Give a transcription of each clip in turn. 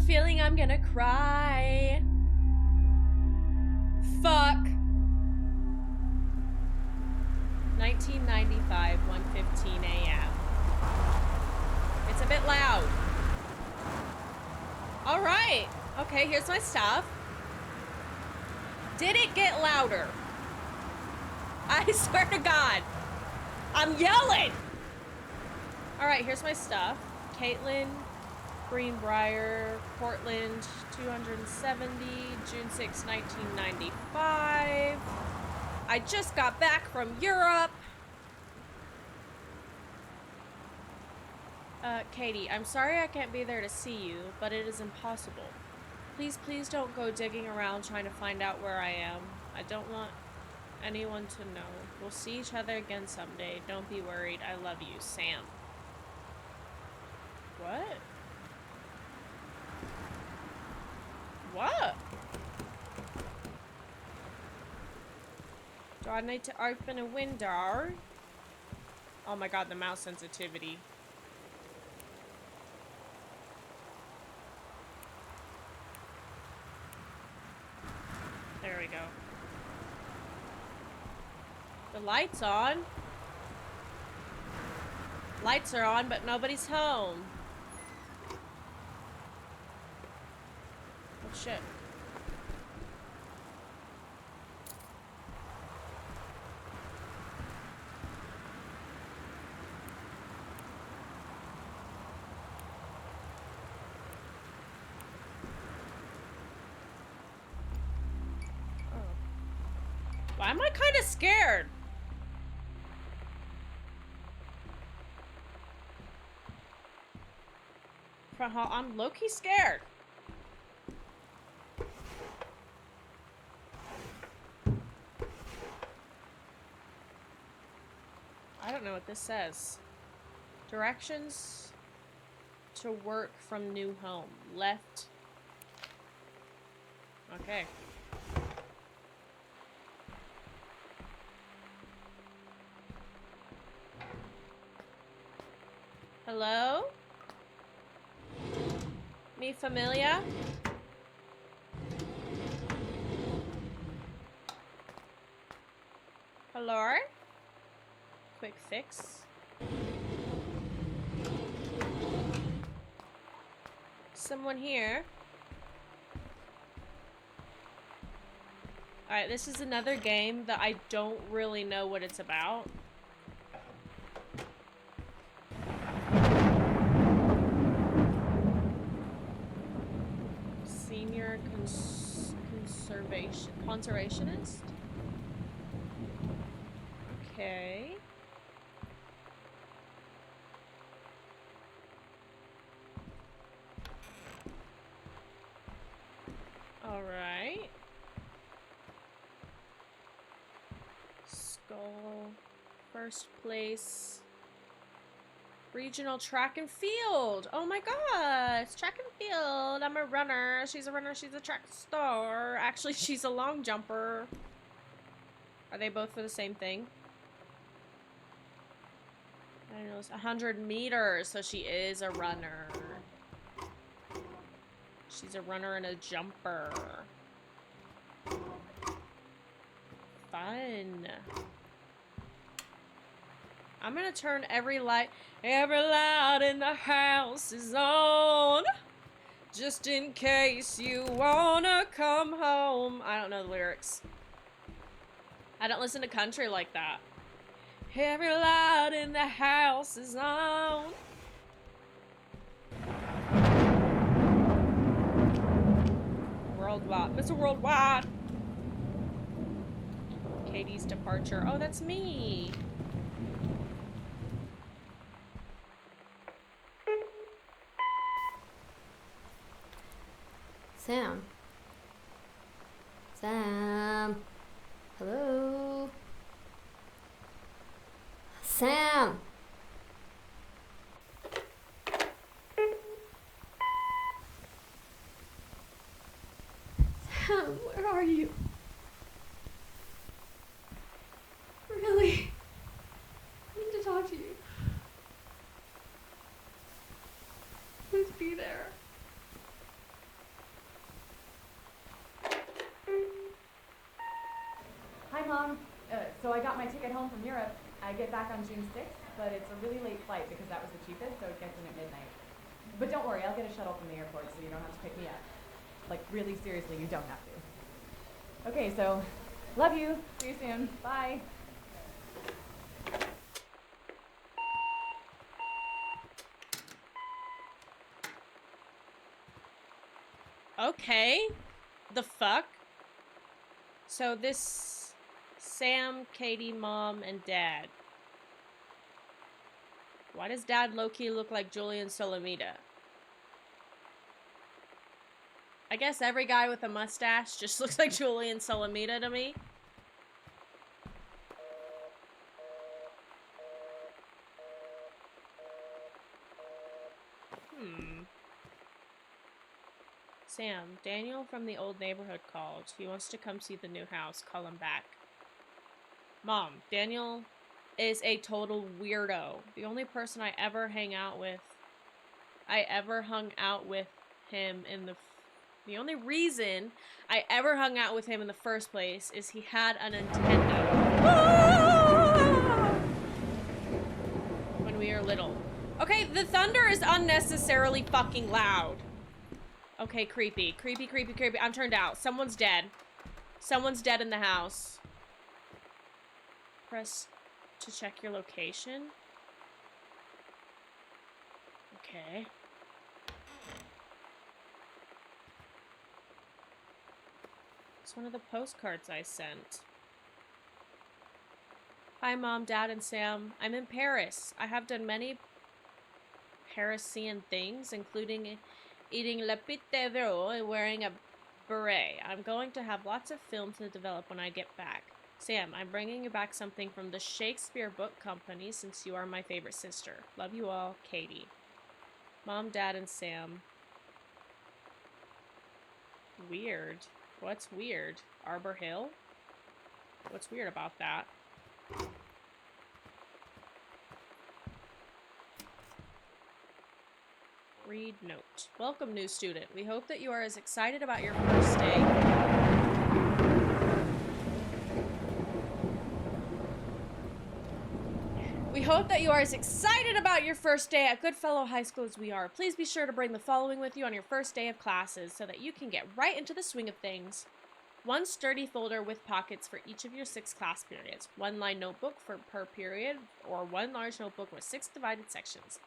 feeling I'm gonna cry. Fuck. 1995, 1:15 a.m. It's a bit loud. All right. Okay, here's my stuff. Did it get louder? I swear to God. I'm yelling. All right, here's my stuff. Caitlin, Greenbriar, Portland, 270, June 6, 1995. I just got back from Europe. Katie, I'm sorry I can't be there to see you, but it is impossible. Please, please don't go digging around trying to find out where I am. I don't want anyone to know. We'll see each other again someday. Don't be worried. I love you, Sam. What? What? Do I need to open a window? Oh my God, the mouse sensitivity. There we go. The light's on. Lights are on, but nobody's home. Oh shit. Why am I kind of scared? I'm low-key scared. I don't know what this says. Directions to work from new home. Left. Okay. Hello? Mi familia? Hello? Quick fix. Someone here? Alright, this is another game that I don't really know what it's about. Senior conservationist? Okay. Alright. Skull. First place. Regional track and field. Oh my god. It's track and field. I'm a runner. She's a runner. She's a track star. Actually, she's a long jumper. Are they both for the same thing? I don't know. It's 100 meters. So she is a runner. She's a runner and a jumper. Fun. I'm gonna turn every light in the house is on. Just in case you wanna come home. I don't know the lyrics. I don't listen to country like that. Every light in the house is on. Worldwide. Mr. Worldwide. Katie's departure. Oh, that's me. Sam. Sam. Hello. Sam. Sam, where are you? Really? I need to talk to you. Please be there. my ticket home from Europe. I get back on June 6th, but it's a really late flight because that was the cheapest, so it gets in at midnight. But don't worry, I'll get a shuttle from the airport so you don't have to pick me up. Like, really seriously, you don't have to. Okay, so, love you. See you soon. Bye. Okay. The fuck? So this Sam, Katie, mom, and dad. Why does dad low-key look like Julian Solomita? I guess every guy with a mustache just looks like Julian Solomita to me. Sam, Daniel from the old neighborhood called. He wants to come see the new house. Call him back. Mom, Daniel is a total weirdo. The only person I ever hung out with him in the only reason I ever hung out with him in the first place is he had a Nintendo. When we were little. Okay, the thunder is unnecessarily fucking loud. Okay, creepy. Creepy, creepy, creepy. I'm turned out. Someone's dead. Someone's dead in the house. Press to check your location. Okay. It's one of the postcards I sent. Hi, Mom, Dad, and Sam. I'm in Paris. I have done many Parisian things, including eating Le Pite Vero and wearing a beret. I'm going to have lots of film to develop when I get back. Sam, I'm bringing you back something from the Shakespeare Book Company since you are my favorite sister. Love you all, Katie. Mom, Dad, and Sam. Weird. What's weird? Arbor Hill? What's weird about that? Read note. Welcome, new student. We hope that you are as excited about your first day. We hope that you are as excited about your first day at Goodfellow High School as we are. Please be sure to bring the following with you on your first day of classes so that you can get right into the swing of things. One sturdy folder with pockets for each of your 6 class periods. One lined notebook per period, or one large notebook with 6 divided sections.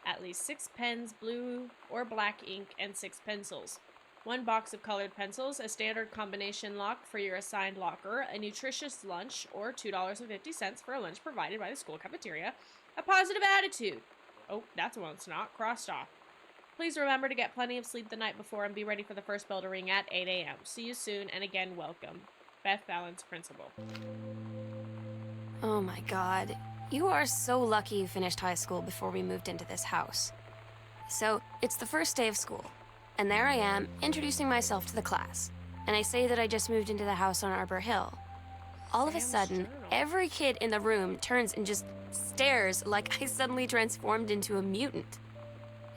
At least 6 pens, blue or black ink, and 6 pencils. 1 box of colored pencils, a standard combination lock for your assigned locker, a nutritious lunch, or $2.50 for a lunch provided by the school cafeteria, a positive attitude. Oh, that's one that's not crossed off. Please remember to get plenty of sleep the night before and be ready for the first bell to ring at 8 a.m. See you soon, and again, welcome. Beth Fallon's principal. Oh my god. You are so lucky you finished high school before we moved into this house. So, it's the first day of school, and there I am, introducing myself to the class. And I say that I just moved into the house on Arbor Hill. All of a sudden, every kid in the room turns and just stares like I suddenly transformed into a mutant.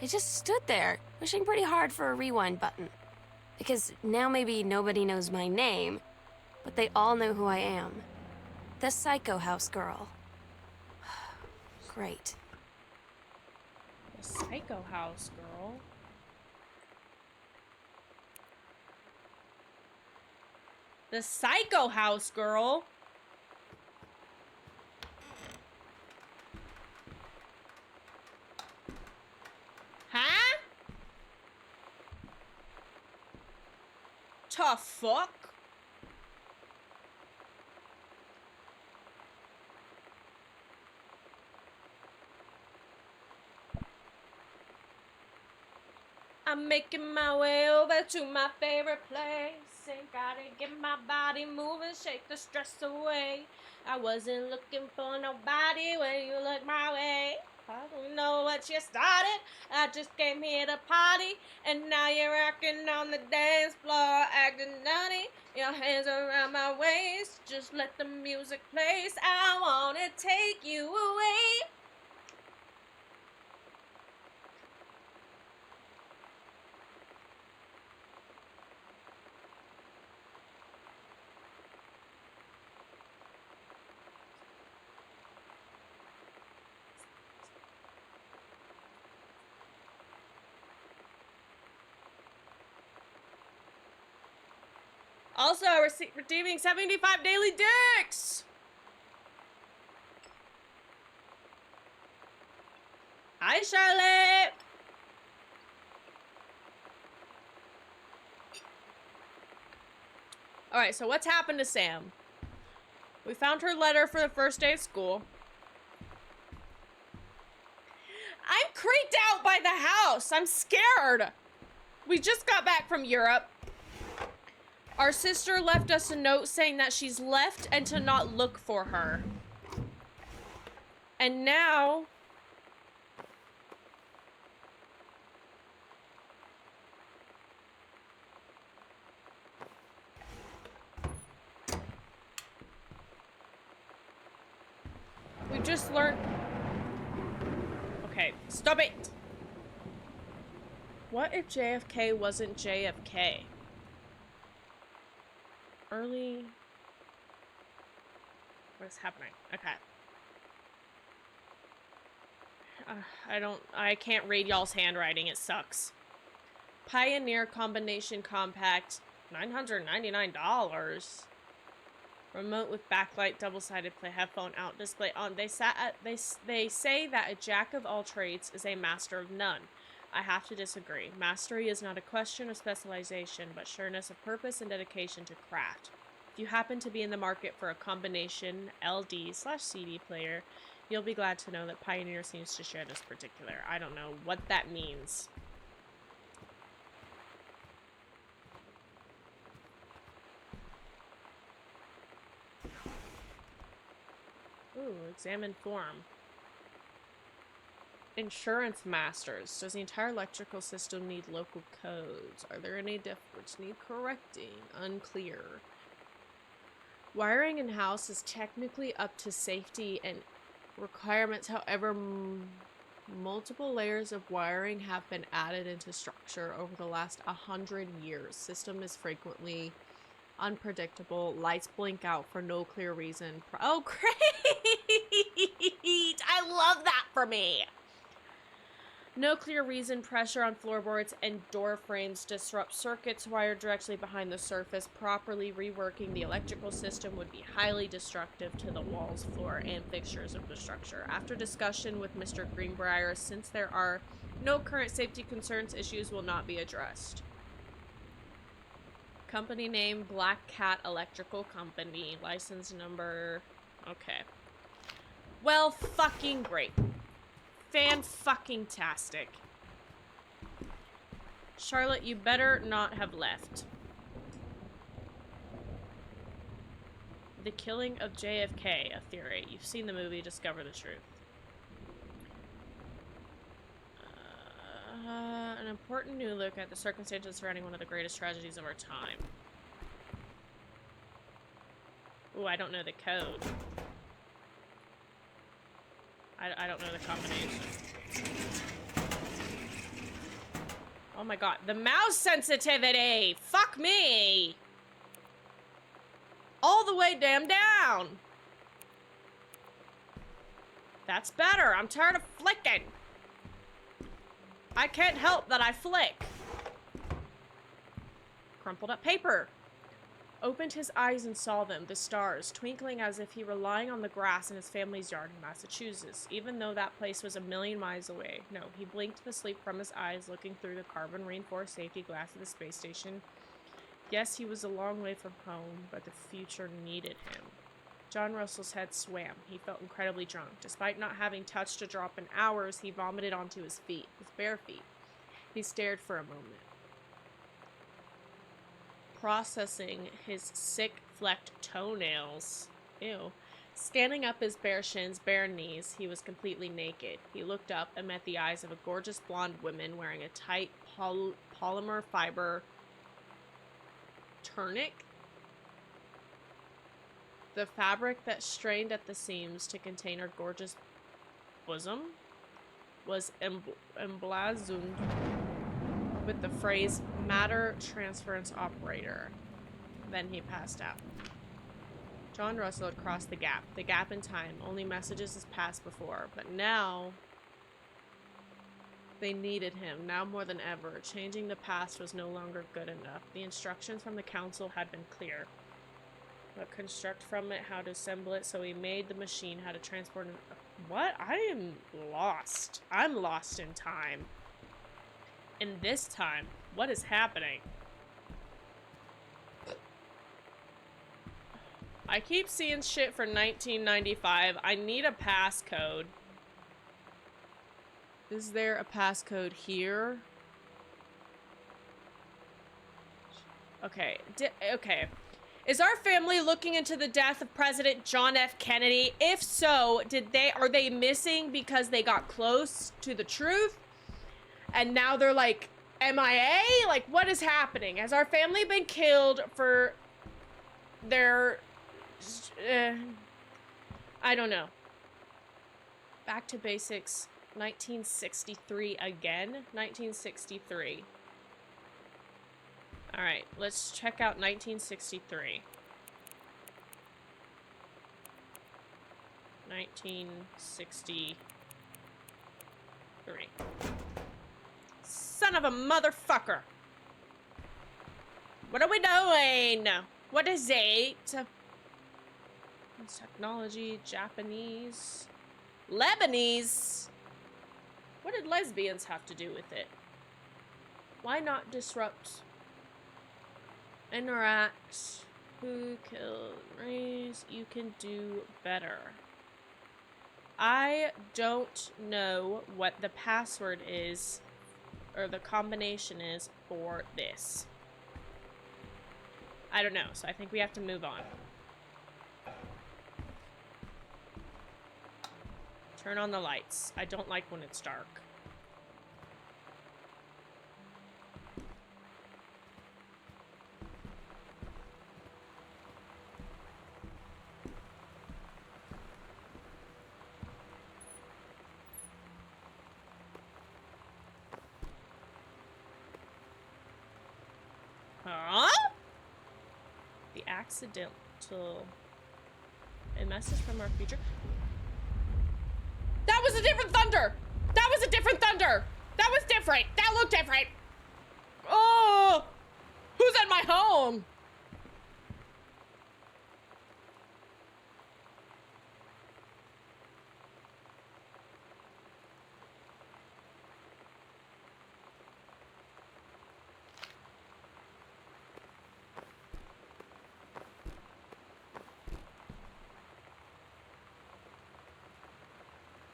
I just stood there, wishing pretty hard for a rewind button. Because now maybe nobody knows my name, but they all know who I am. The Psycho House Girl. Great. The Psycho House Girl? The Psycho House Girl? Huh? Tough fuck? I'm making my way over to my favorite place. Ain't gotta get my body moving, shake the stress away. I wasn't looking for nobody when you looked my way. I don't know what you started. I just came here to party, and now you're rocking on the dance floor, acting nutty. Your hands around my waist, just let the music play. I wanna take you away. Also, redeeming 75 daily dicks! Hi, Charlotte! Alright, so what's happened to Sam? We found her letter for the first day of school. I'm creeped out by the house. I'm scared. We just got back from Europe. Our sister left us a note saying that she's left and to not look for her. And now... we just learned... Okay, stop it! What if JFK wasn't JFK? Early... What is happening? Okay. I can't read y'all's handwriting. It sucks. Pioneer Combination Compact, $999. Remote with backlight, double-sided play, headphone out, display on. They say that a jack of all trades is a master of none. I have to disagree. Mastery is not a question of specialization, but sureness of purpose and dedication to craft. If you happen to be in the market for a combination LD/CD player, you'll be glad to know that Pioneer seems to share this particular. I don't know what that means. Ooh, examine form. Insurance masters. Does the entire electrical system need local codes? Are there any which need correcting? Unclear. Wiring in-house is technically up to safety and requirements. However, multiple layers of wiring have been added into structure over the last 100 years. System is frequently unpredictable. Lights blink out for no clear reason. Oh, great! I love that for me! No clear reason. Pressure on floorboards and door frames disrupt circuits wired directly behind the surface. Properly reworking the electrical system would be highly destructive to the walls, floor, and fixtures of the structure. After discussion with Mr. Greenbriar, since there are no current safety concerns, issues will not be addressed. Company name, Black Cat Electrical Company. License number... Okay. Well, fucking great. Fan-fucking-tastic. Charlotte, you better not have left. The killing of JFK, a theory. You've seen the movie, discover the truth. An important new look at the circumstances surrounding one of the greatest tragedies of our time. Ooh, I don't know the code. I don't know the combination. Oh my god. The mouse sensitivity! Fuck me! All the way damn down! That's better. I'm tired of flicking. I can't help that I flick. Crumpled up paper. Opened his eyes and saw them, the stars, twinkling as if he were lying on the grass in his family's yard in Massachusetts, even though that place was a million miles away. No, he blinked the sleep from his eyes, looking through the carbon-reinforced safety glass of the space station. Yes, he was a long way from home, but the future needed him. John Russell's head swam. He felt incredibly drunk. Despite not having touched a drop in hours, he vomited onto his feet, his bare feet. He stared for a moment, processing his sick, flecked toenails. Ew. Standing up his bare shins, bare knees, he was completely naked. He looked up and met the eyes of a gorgeous blonde woman wearing a tight polymer fiber tunic. The fabric that strained at the seams to contain her gorgeous bosom was emblazoned with the phrase matter transference operator. Then he passed out. John Russell had crossed the gap in time. Only messages as passed before, but now They needed him, now more than ever. Changing the past was no longer good enough. The instructions from the council had been clear. What to construct from it, how to assemble it, so he made the machine, how to transport it. What? I am lost. I'm lost in time. In this time, what is happening? I keep seeing shit for 1995. I need a passcode. Is there a passcode here? Okay. Okay. Is our family looking into the death of President John F. Kennedy? If so, are they missing because they got close to the truth? And now they're like MIA? Like, what is happening? Has our family been killed for their I don't know. Back to basics. 1963 again. 1963. Alright, let's check out 1963. 1963. Son of a motherfucker! What are we doing? What is it? It's technology, Japanese, Lebanese. What did lesbians have to do with it? Why not disrupt? Interact. Who killed race? You can do better. I don't know what the password is, or the combination is for this. I don't know, so I think we have to move on. Turn on the lights. I don't like when it's dark. Huh? The accidental. A message from our future. That was a different thunder! That was a different thunder! That was different! That looked different! Oh! Who's at my home?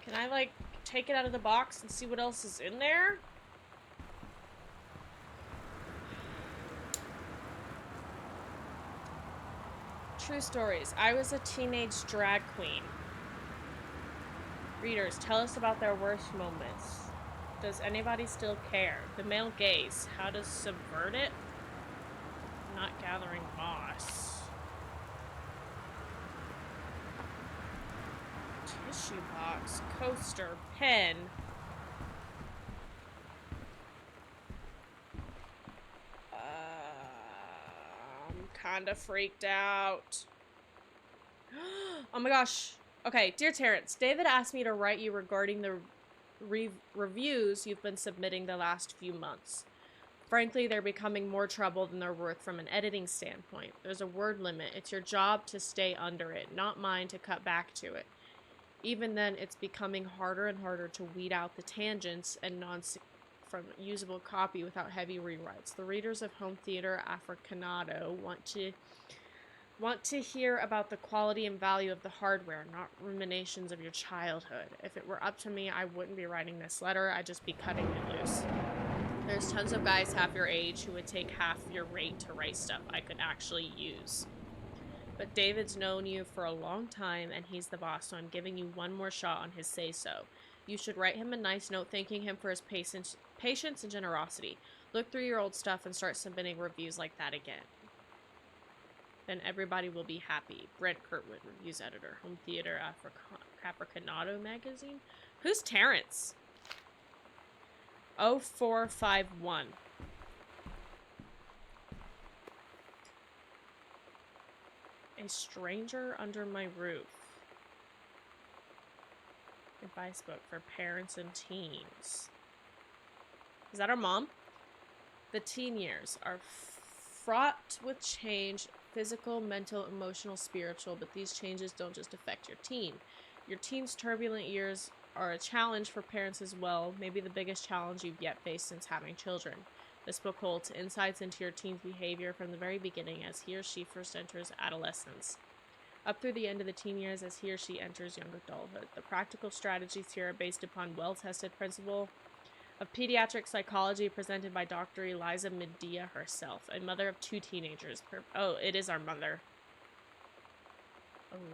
Can I, like, take it out of the box and see what else is in there? True stories. I was a teenage drag queen. Readers, tell us about their worst moments. Does anybody still care? The male gaze. How to subvert it? Not gathering moss. Tissue box, coaster, pen. I'm kinda freaked out. Oh my gosh. Okay, dear Terrence, David asked me to write you regarding the reviews you've been submitting the last few months. Frankly, they're becoming more trouble than they're worth from an editing standpoint. There's a word limit. It's your job to stay under it, not mine to cut back to it. Even then, it's becoming harder and harder to weed out the tangents and from usable copy without heavy rewrites. The readers of Home Theater Africanado want to hear about the quality and value of the hardware, not ruminations of your childhood. If it were up to me, I wouldn't be writing this letter. I'd just be cutting it loose. There's tons of guys half your age who would take half your rate to write stuff I could actually use. But David's known you for a long time, and he's the boss, so I'm giving you one more shot on his say-so. You should write him a nice note thanking him for his patience and generosity. Look through your old stuff and start submitting reviews like that again. Then everybody will be happy. Brent Kurtwood, reviews editor, Home Theater Africanado magazine. Who's Terrence? 0451. A stranger under my roof. Advice book for parents and teens. Is that our mom? The teen years are fraught with change, physical, mental, emotional, spiritual, but these changes don't just affect your teen. Your teen's turbulent years are a challenge for parents as well, maybe the biggest challenge you've yet faced since having children. This book holds insights into your teen's behavior from the very beginning as he or she first enters adolescence, up through the end of the teen years as he or she enters young adulthood. The practical strategies here are based upon well-tested principle of pediatric psychology presented by Dr. Eliza Medea herself, a mother of 2 teenagers. Oh, it is our mother.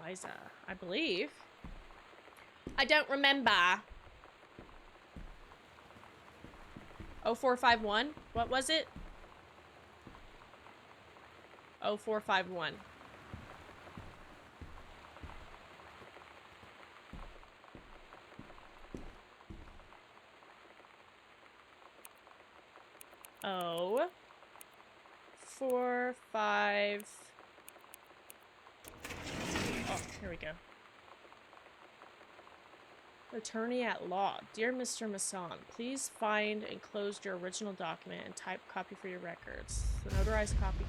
Eliza, I believe. I don't remember. 0451? What was it? 0451. Oh. 4, 5. Oh, here we go. Attorney at law. Dear Mr. Masson, please find enclosed your original document and type copy for your records. The notarized copy.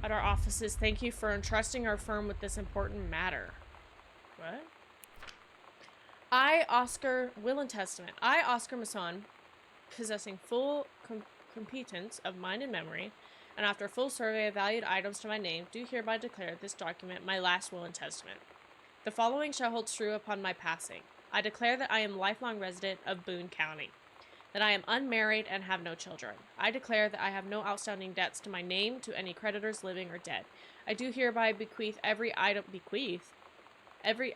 At our offices, thank you for entrusting our firm with this important matter. What? I, Oscar, will and testament. I, Oscar Masson, possessing full competence of mind and memory, and after full survey of valued items to my name, do hereby declare this document my last will and testament. The following shall hold true upon my passing. I declare that I am lifelong resident of Boone County, that I am unmarried and have no children. I declare that I have no outstanding debts to my name to any creditors living or dead. I do hereby bequeath every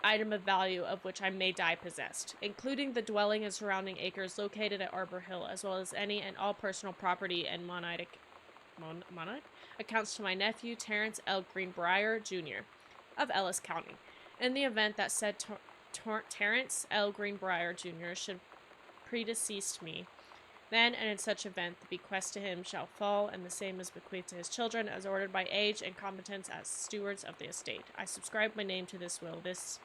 item of value of which I may die possessed, including the dwelling and surrounding acres located at Arbor Hill, as well as any and all personal property and monite accounts to my nephew Terrence L. Greenbriar, Jr. of Ellis County. In the event that said Terrence L. Greenbriar, Jr. should predecease me, then and in such event the bequest to him shall fall, and the same is bequeathed to his children, as ordered by age and competence as stewards of the estate. I subscribe my name to this will this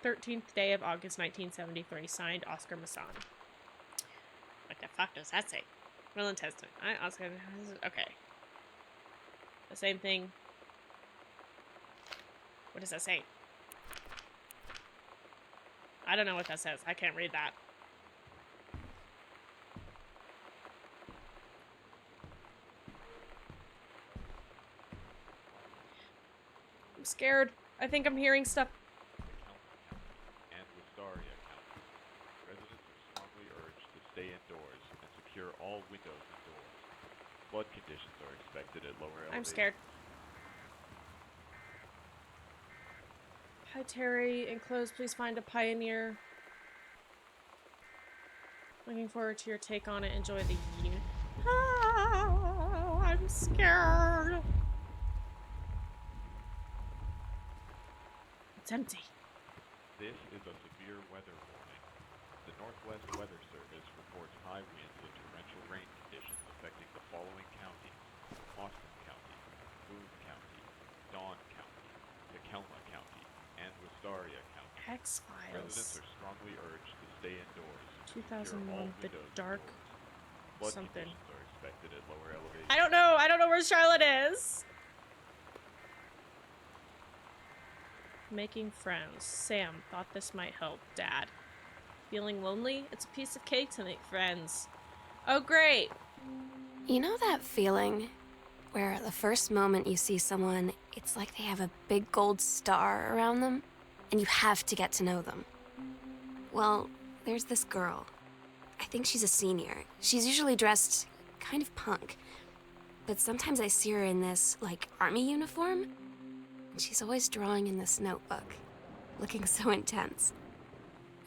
13th day of August 1973. Signed, Oscar Masson. What the fuck does that say? Will and testament. I, Oscar. Okay. The same thing. What does that say? I don't know what that says. I can't read that. I'm scared. I think I'm hearing stuff. And Wistaria County. Residents are strongly urged to stay indoors and secure all windows and doors. Flood conditions are expected at lower elevations. I'm scared. Hi, Terry. Enclosed, please find a pioneer. Looking forward to your take on it. Enjoy the unit. Oh, I'm scared. It's empty. This is a severe weather warning. The Northwest Weather Service reports high winds and torrential rain conditions affecting the following counties: Austin County, Boone County, Dawn County, Takelma County, and Wistaria County. Residents X-Files. are strongly urged to stay indoors. 2001, The Dark Flood something. conditions are expected at lower elevations. I don't know. I don't know where Charlotte is. Making friends. Sam thought this might help. Dad. Feeling lonely? It's a piece of cake to make friends. Oh, great. You know that feeling where the first moment you see someone, it's like they have a big gold star around them, and you have to get to know them? Well, there's this girl. I think she's a senior. She's usually dressed kind of punk, but sometimes I see her in this, like, army uniform, and she's always drawing in this notebook, looking so intense.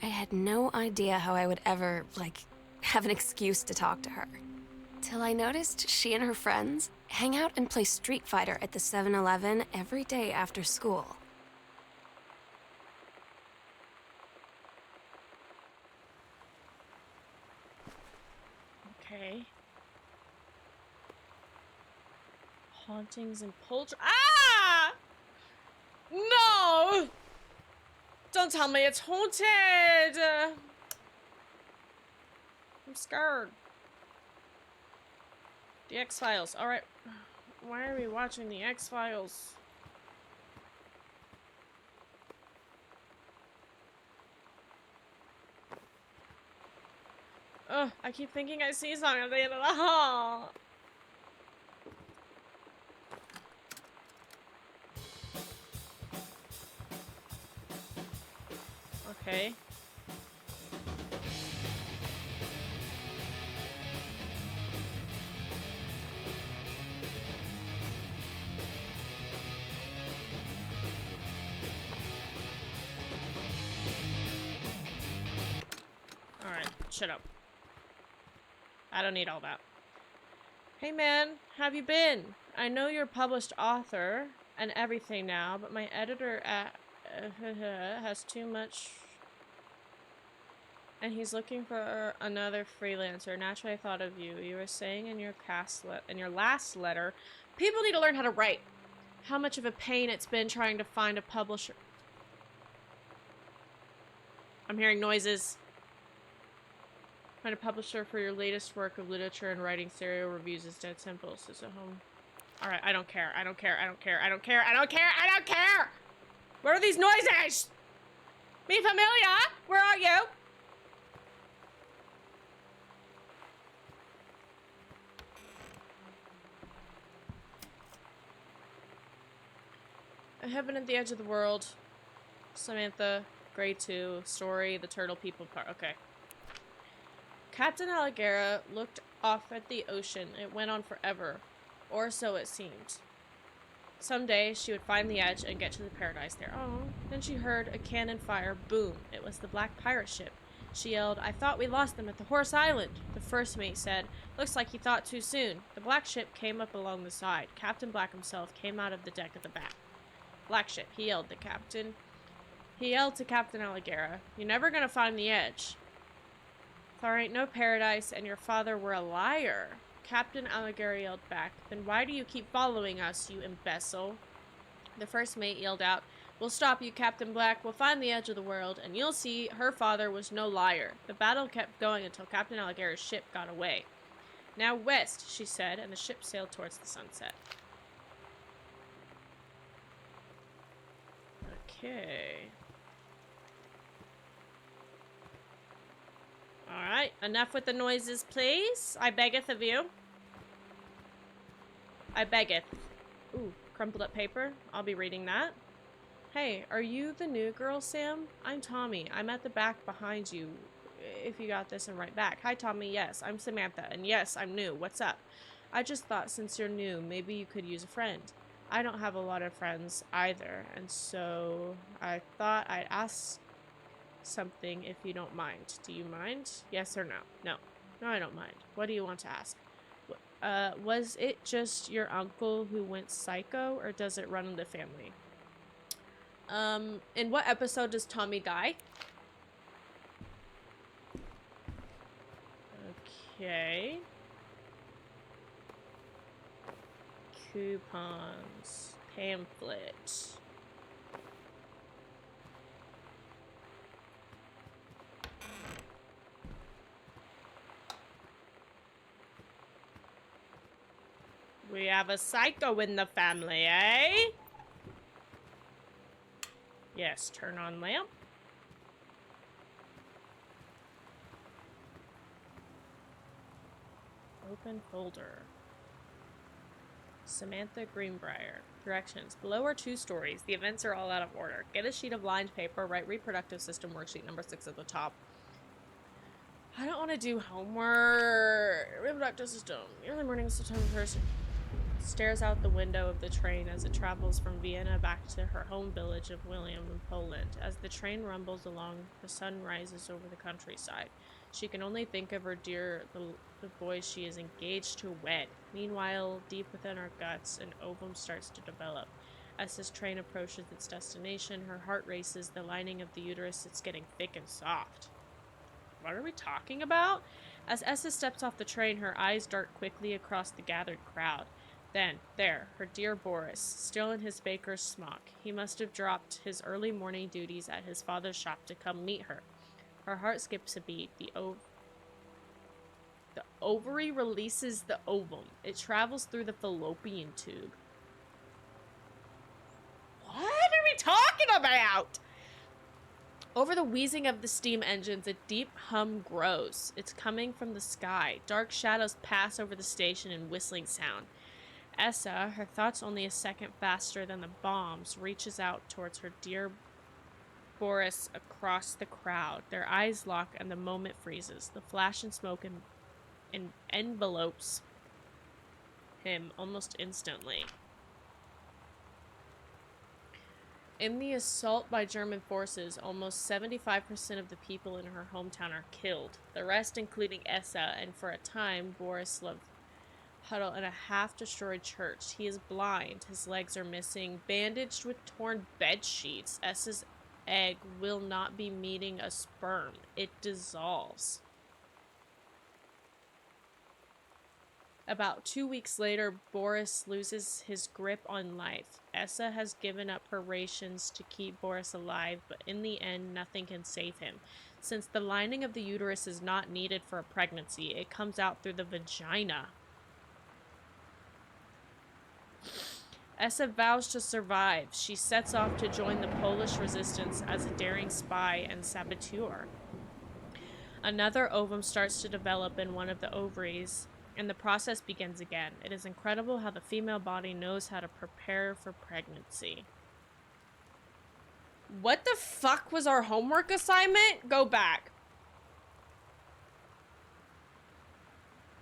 I had no idea how I would ever, like, have an excuse to talk to her. Till I noticed she and her friends hang out and play Street Fighter at the 7-Eleven every day after school. Okay. Hauntings and Ah! No! Don't tell me it's haunted! I'm scared. The X-Files. Alright. Why are we watching the X-Files? Ugh, I keep thinking I see something at the end of the hall. Okay. Alright, shut up. I don't need all that. Hey man, how have you been? I know you're a published author and everything now, but my editor has too much, and he's looking for another freelancer. Naturally, I thought of you. You were saying in your last letter, people need to learn how to write. How much of a pain it's been trying to find a publisher. I'm hearing noises. Find a publisher for your latest work of literature and writing stereo reviews is dead simple. This is a home. Alright, I don't care. I don't care. I don't care. I don't care. I don't care. I don't care! What are these noises? Mi familia? Where are you? A heaven at the edge of the world. Samantha, grade 2, story, the turtle people part. Okay. Captain Aligera looked off at the ocean. It went on forever. Or so it seemed. Someday, she would find the edge and get to the paradise there. Oh. Then she heard a cannon fire boom. It was the black pirate ship. She yelled, I thought we lost them at the Horse Island. The first mate said, looks like he thought too soon. The black ship came up along the side. Captain Black himself came out of the deck at the back. Black ship, he yelled to Captain Aligera, you're never gonna find the edge. There ain't no paradise, and your father were a liar. Captain Aligera yelled back, then why do you keep following us, you imbecile? The first mate yelled out, we'll stop you, Captain Black. We'll find the edge of the world, and you'll see her father was no liar. The battle kept going until Captain Aligera's ship got away. Now west, she said, and the ship sailed towards the sunset. Okay. Alright, enough with the noises, please. I beggeth of you. I beggeth. Ooh, crumpled up paper. I'll be reading that. Hey, are you the new girl, Sam? I'm Tommy. I'm at the back behind you. If you got this and right back. Hi, Tommy. Yes, I'm Samantha. And yes, I'm new. What's up? I just thought since you're new, maybe you could use a friend. I don't have a lot of friends either. And so I thought I'd ask something if you don't mind. Do you mind? Yes or no? No. No, I don't mind. What do you want to ask? Was it just your uncle who went psycho, or does it run in the family? In what episode does Tommy die? Okay. Coupons. Pamphlet. We have a psycho in the family, eh? Yes, turn on lamp. Open folder. Samantha Greenbriar. Directions. Below are 2 stories. The events are all out of order. Get a sheet of lined paper. Write reproductive system worksheet number 6 at the top. I don't want to do homework. Reproductive system. Early morning, September 1st. Stares out the window of the train as it travels from Vienna back to her home village of William in Poland. As the train rumbles along, the sun rises over the countryside. She can only think of her dear, the boy she is engaged to wed. Meanwhile, deep within her guts, an ovum starts to develop. As this train approaches its destination, her heart races. The lining of the uterus is getting thick and soft. What are we talking about? As Essa steps off the train, her eyes dart quickly across the gathered crowd. Then, there, her dear Boris, still in his baker's smock. He must have dropped his early morning duties at his father's shop to come meet her. Her heart skips a beat. ovary releases the ovum. It travels through the fallopian tube. What are we talking about? Over the wheezing of the steam engines, a deep hum grows. It's coming from the sky. Dark shadows pass over the station in whistling sound. Essa, her thoughts only a second faster than the bombs, reaches out towards her dear Boris across the crowd. Their eyes lock and the moment freezes. The flash and smoke envelopes him almost instantly. In the assault by German forces, almost 75% of the people in her hometown are killed. The rest, including Essa, and for a time, Borislav, huddle in a half-destroyed church. He is blind. His legs are missing, bandaged with torn bed sheets. Essa's egg will not be meeting a sperm. It dissolves. About 2 weeks later, Boris loses his grip on life. Essa has given up her rations to keep Boris alive, but in the end, nothing can save him. Since the lining of the uterus is not needed for a pregnancy, it comes out through the vagina. Essa vows to survive. She sets off to join the Polish resistance as a daring spy and saboteur. Another ovum starts to develop in one of the ovaries, and the process begins again. It is incredible how the female body knows how to prepare for pregnancy. What the fuck was our homework assignment? Go back.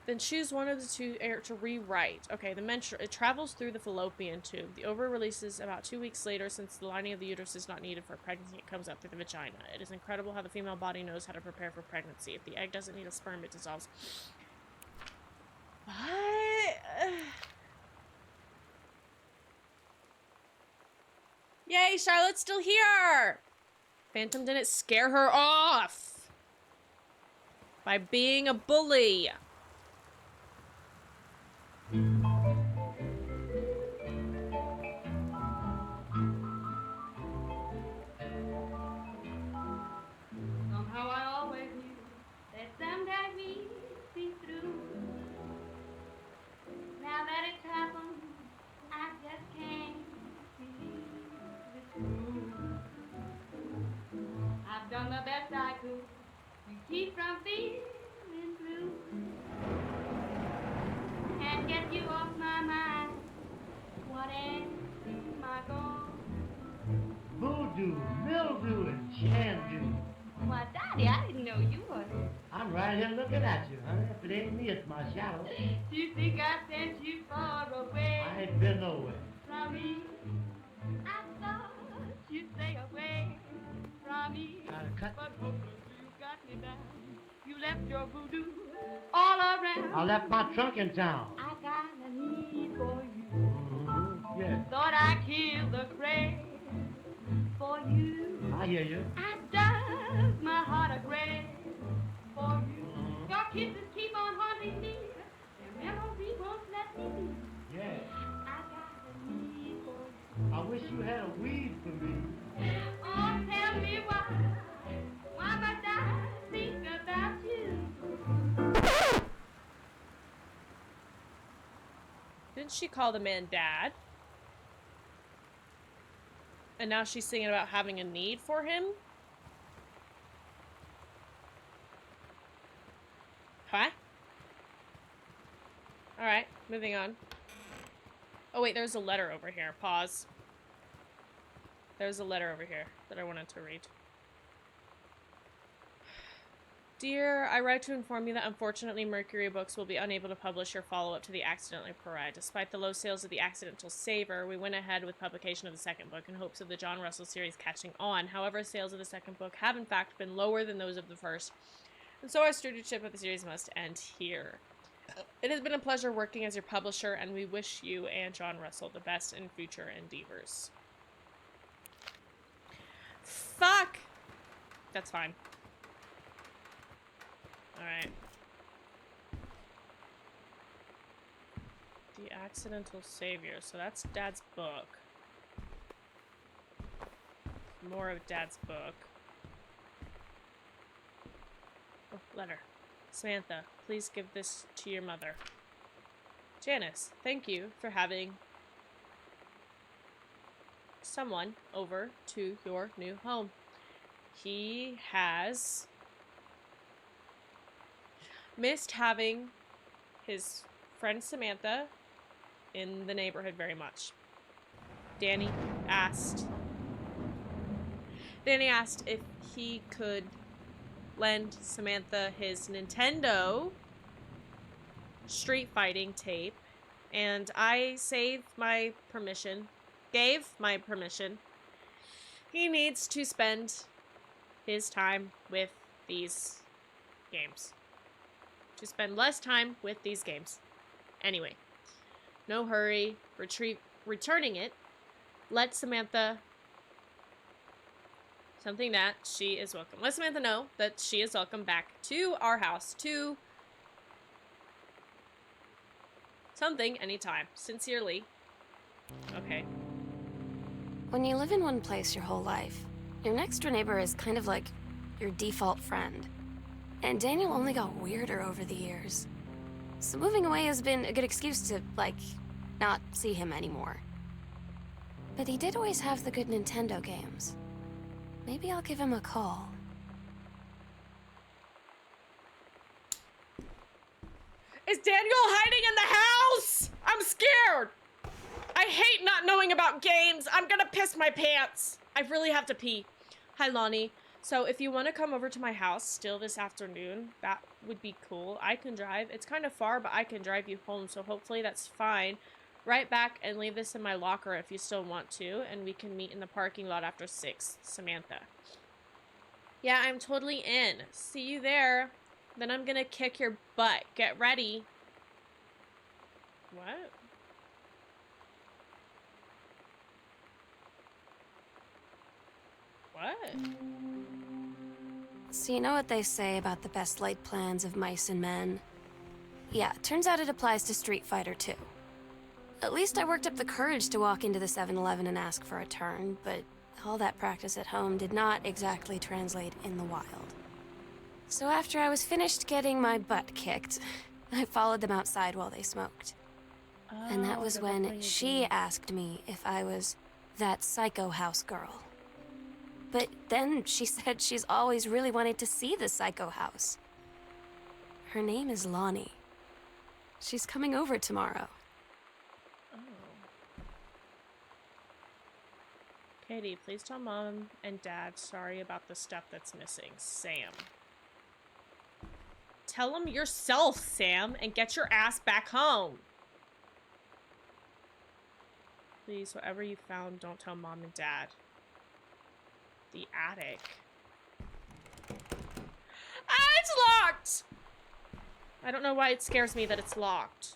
Then choose one of the two to rewrite. Okay, it travels through the fallopian tube. The ovary releases about 2 weeks later. Since the lining of the uterus is not needed for pregnancy, it comes out through the vagina. It is incredible how the female body knows how to prepare for pregnancy. If the egg doesn't need a sperm, it dissolves. What? Yay, Charlotte's still here! Phantom didn't scare her off by being a bully. Somehow I always knew that someday we'd be through. Now that it's happened, I just can't believe it's true. I've done the best I could to keep from feeling blue. Can't get you off my mind. What am I gonna Voodoo, mildew, and shandu. Why, Daddy, I didn't know you were. I'm right here looking at you, honey. If it ain't me, it's my shadow. You think I sent you far away I ain't been nowhere. from me? I thought you'd stay away from me. Gotta cut. But oh, you got me down. You left your voodoo all around. I left my trunk in town. I got a need for you. Mm-hmm. Yeah, Thought I killed the craze for you. I hear you. I does my heart a grave for you. Your kisses keep on haunting me. Your memory won't let me be. Yeah. I got a need for you. I wish you had a weed for me. Oh, tell me why must I think about you? Didn't she call the man Dad? And now she's singing about having a need for him? Huh? Alright, moving on. Oh wait, there's a letter over here. Pause. There's a letter over here that I wanted to read. Dear, I write to inform you that unfortunately Mercury Books will be unable to publish your follow-up to The Accidentally Pariah. Despite the low sales of The Accidental Saver, we went ahead with publication of the second book in hopes of the John Russell series catching on. However, sales of the second book have in fact been lower than those of the first, and so our stewardship of the series must end here. It has been a pleasure working as your publisher, and we wish you and John Russell the best in future endeavors. Fuck! That's fine. Alright. The Accidental Savior. So that's Dad's book. More of Dad's book. Oh, letter. Samantha, please give this to your mother. Janice, thank you for having someone over to your new home. He has missed having his friend Samantha in the neighborhood very much. Danny asked if he could lend Samantha his Nintendo street fighting tape, and I gave my permission. He needs to spend his time with these games. To spend less time with these games. Anyway, no hurry. Returning it. Let Samantha something that she is welcome. Let Samantha know that she is welcome back to our house to something anytime. Sincerely. Okay. When you live in one place your whole life, your next door neighbor is kind of like your default friend. And Daniel only got weirder over the years. So moving away has been a good excuse to, like, not see him anymore. But he did always have the good Nintendo games. Maybe I'll give him a call. Is Daniel hiding in the house? I'm scared. I hate not knowing about games. I'm gonna piss my pants. I really have to pee. Hi, Lonnie. So if you want to come over to my house still this afternoon, that would be cool. I can drive. It's kind of far, but I can drive you home, so hopefully that's fine. Right back and leave this in my locker if you still want to, and we can meet in the parking lot after 6. Samantha. Yeah, I'm totally in. See you there. Then I'm gonna kick your butt. Get ready. What? What? So you know what they say about the best laid plans of mice and men? Yeah, turns out it applies to Street Fighter too. At least I worked up the courage to walk into the 7-Eleven and ask for a turn, but all that practice at home did not exactly translate in the wild. So after I was finished getting my butt kicked, I followed them outside while they smoked. And that was when she asked me if I was that psycho house girl. But then she said she's always really wanted to see the psycho house. Her name is Lonnie. She's coming over tomorrow. Oh. Katie, please tell Mom and Dad sorry about the stuff that's missing. Sam. Tell them yourself, Sam, and get your ass back home. Please, whatever you found, don't tell Mom and Dad. The attic. Ah, it's locked! I don't know why it scares me that it's locked.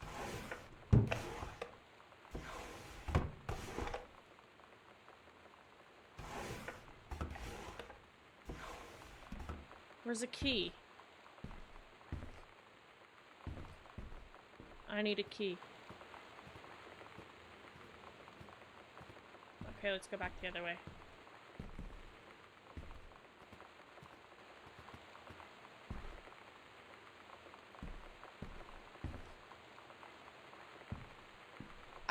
Where's a key? I need a key. Okay, let's go back the other way.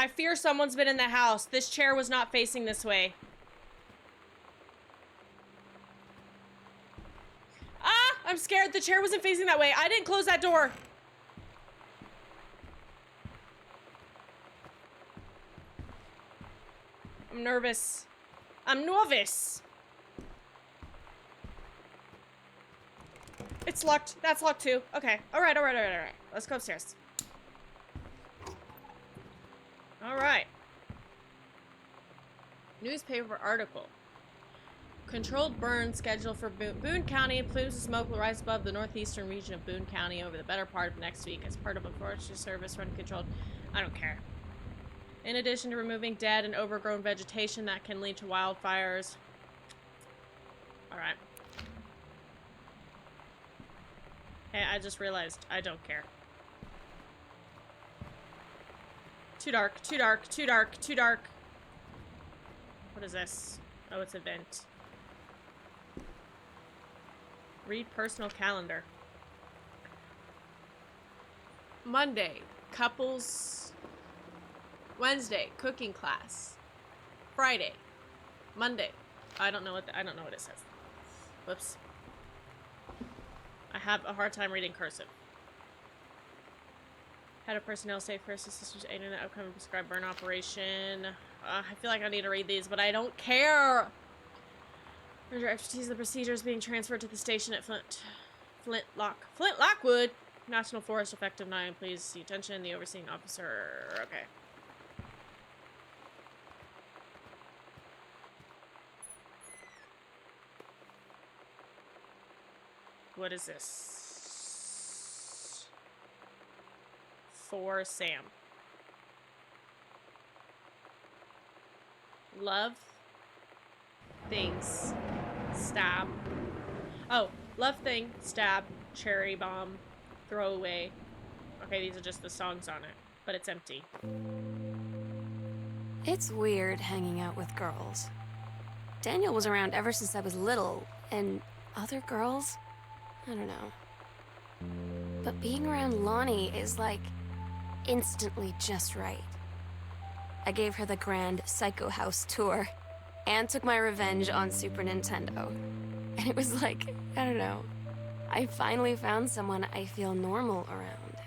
I fear someone's been in the house. This chair was not facing this way. Ah! I'm scared. The chair wasn't facing that way. I didn't close that door. I'm nervous. I'm nervous. It's locked. That's locked too. Okay. Alright. Let's go upstairs. Alright. Newspaper article. Controlled burn scheduled for Boone County. Plumes of smoke will rise above the northeastern region of Boone County over the better part of next week as part of a forestry service run controlled. I don't care. In addition to removing dead and overgrown vegetation that can lead to wildfires. Alright. Hey, I just realized I don't care. Too dark, too dark, too dark, too dark. What is this? Oh, it's a vent. Read personal calendar. Monday, couples. Wednesday, cooking class. Friday, Monday. I don't know what it says. Whoops. I have a hard time reading cursive. Head of personnel, safe first assistance, aid in the upcoming prescribed burn operation. I feel like I need to read these, but I don't care. Under expertise of the procedures being transferred to the station at Flint Lockwood National Forest, effective 9. Please see attention. The overseeing officer. Okay. What is this? For Sam. Love things. Stab. Oh, love thing, stab, cherry bomb, throw away. Okay, these are just the songs on it, but it's empty. It's weird hanging out with girls. Daniel was around ever since I was little, and other girls? I don't know. But being around Lonnie is like instantly just right. I gave her the grand Psycho House tour and took my revenge on Super Nintendo. And it was like, I don't know, I finally found someone I feel normal around.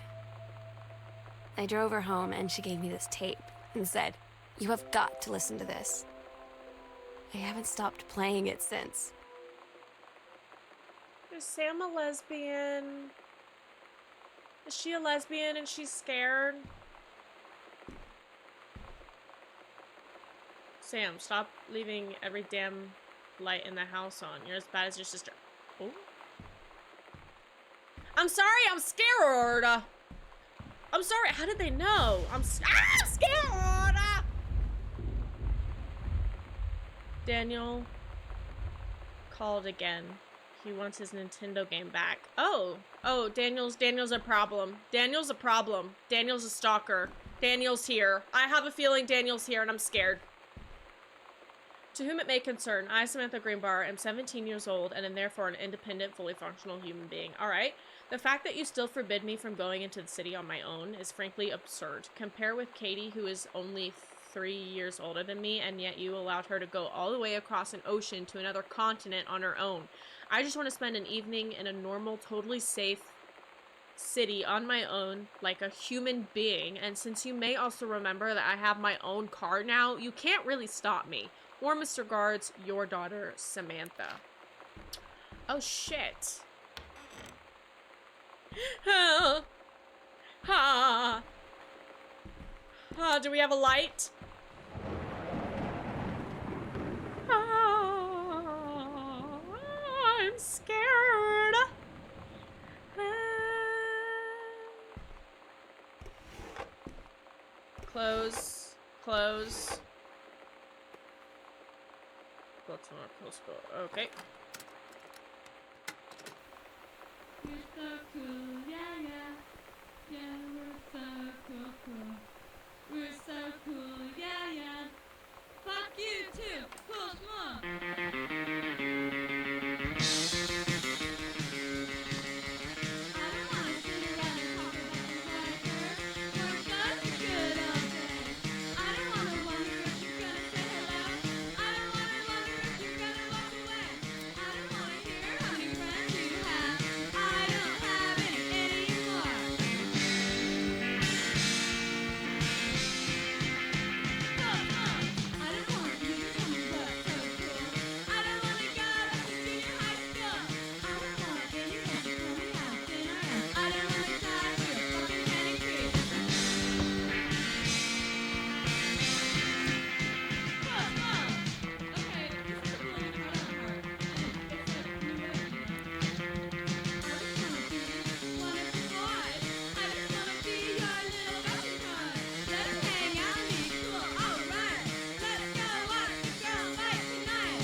I drove her home and she gave me this tape and said, "You have got to listen to this." I haven't stopped playing it since. Is Sam a lesbian? Is she a lesbian and she's scared? Sam, stop leaving every damn light in the house on. You're as bad as your sister. Oh. I'm sorry, I'm scared. I'm sorry, how did they know? I'm scared. Daniel called again. He wants his Nintendo game back. Oh, Daniel's a problem. Daniel's a problem. Daniel's a stalker. Daniel's here. I have a feeling Daniel's here and I'm scared. To whom it may concern, I, Samantha Greenbriar, am 17 years old and am therefore an independent, fully functional human being. Alright, the fact that you still forbid me from going into the city on my own is frankly absurd. Compare with Katie, who is only 3 years older than me, and yet you allowed her to go all the way across an ocean to another continent on her own. I just want to spend an evening in a normal, totally safe city on my own, like a human being, and since you may also remember that I have my own car now, you can't really stop me. Warmest regards, your daughter, Samantha. Oh, shit. Do we have a light? I'm scared. Close. Close. Okay. We're so cool, yeah, yeah. Yeah, we're so cool. We're so cool, yeah, yeah. Fuck you too, cool mom. I don't wanna sit around and talk about the weather. We're such a good old day. I don't wanna wonder if you're gonna say hello. I don't wanna wonder if you're gonna walk away. I don't wanna hear how many friends you have. I don't have any anymore. Cool mom. I don't want you to tell me what's so cool. I don't wanna go back to junior high school. I don't want anyone to tell me how thin I am. I don't wanna talk to a fucking penny creep. Cool mom. Okay, this is pulling out of her. It's like new wave. I just wanna be one of the boys. I just wanna be your little Russian toy. Let's hang out and be cool, alright. Let's go watch the girl fight tonight.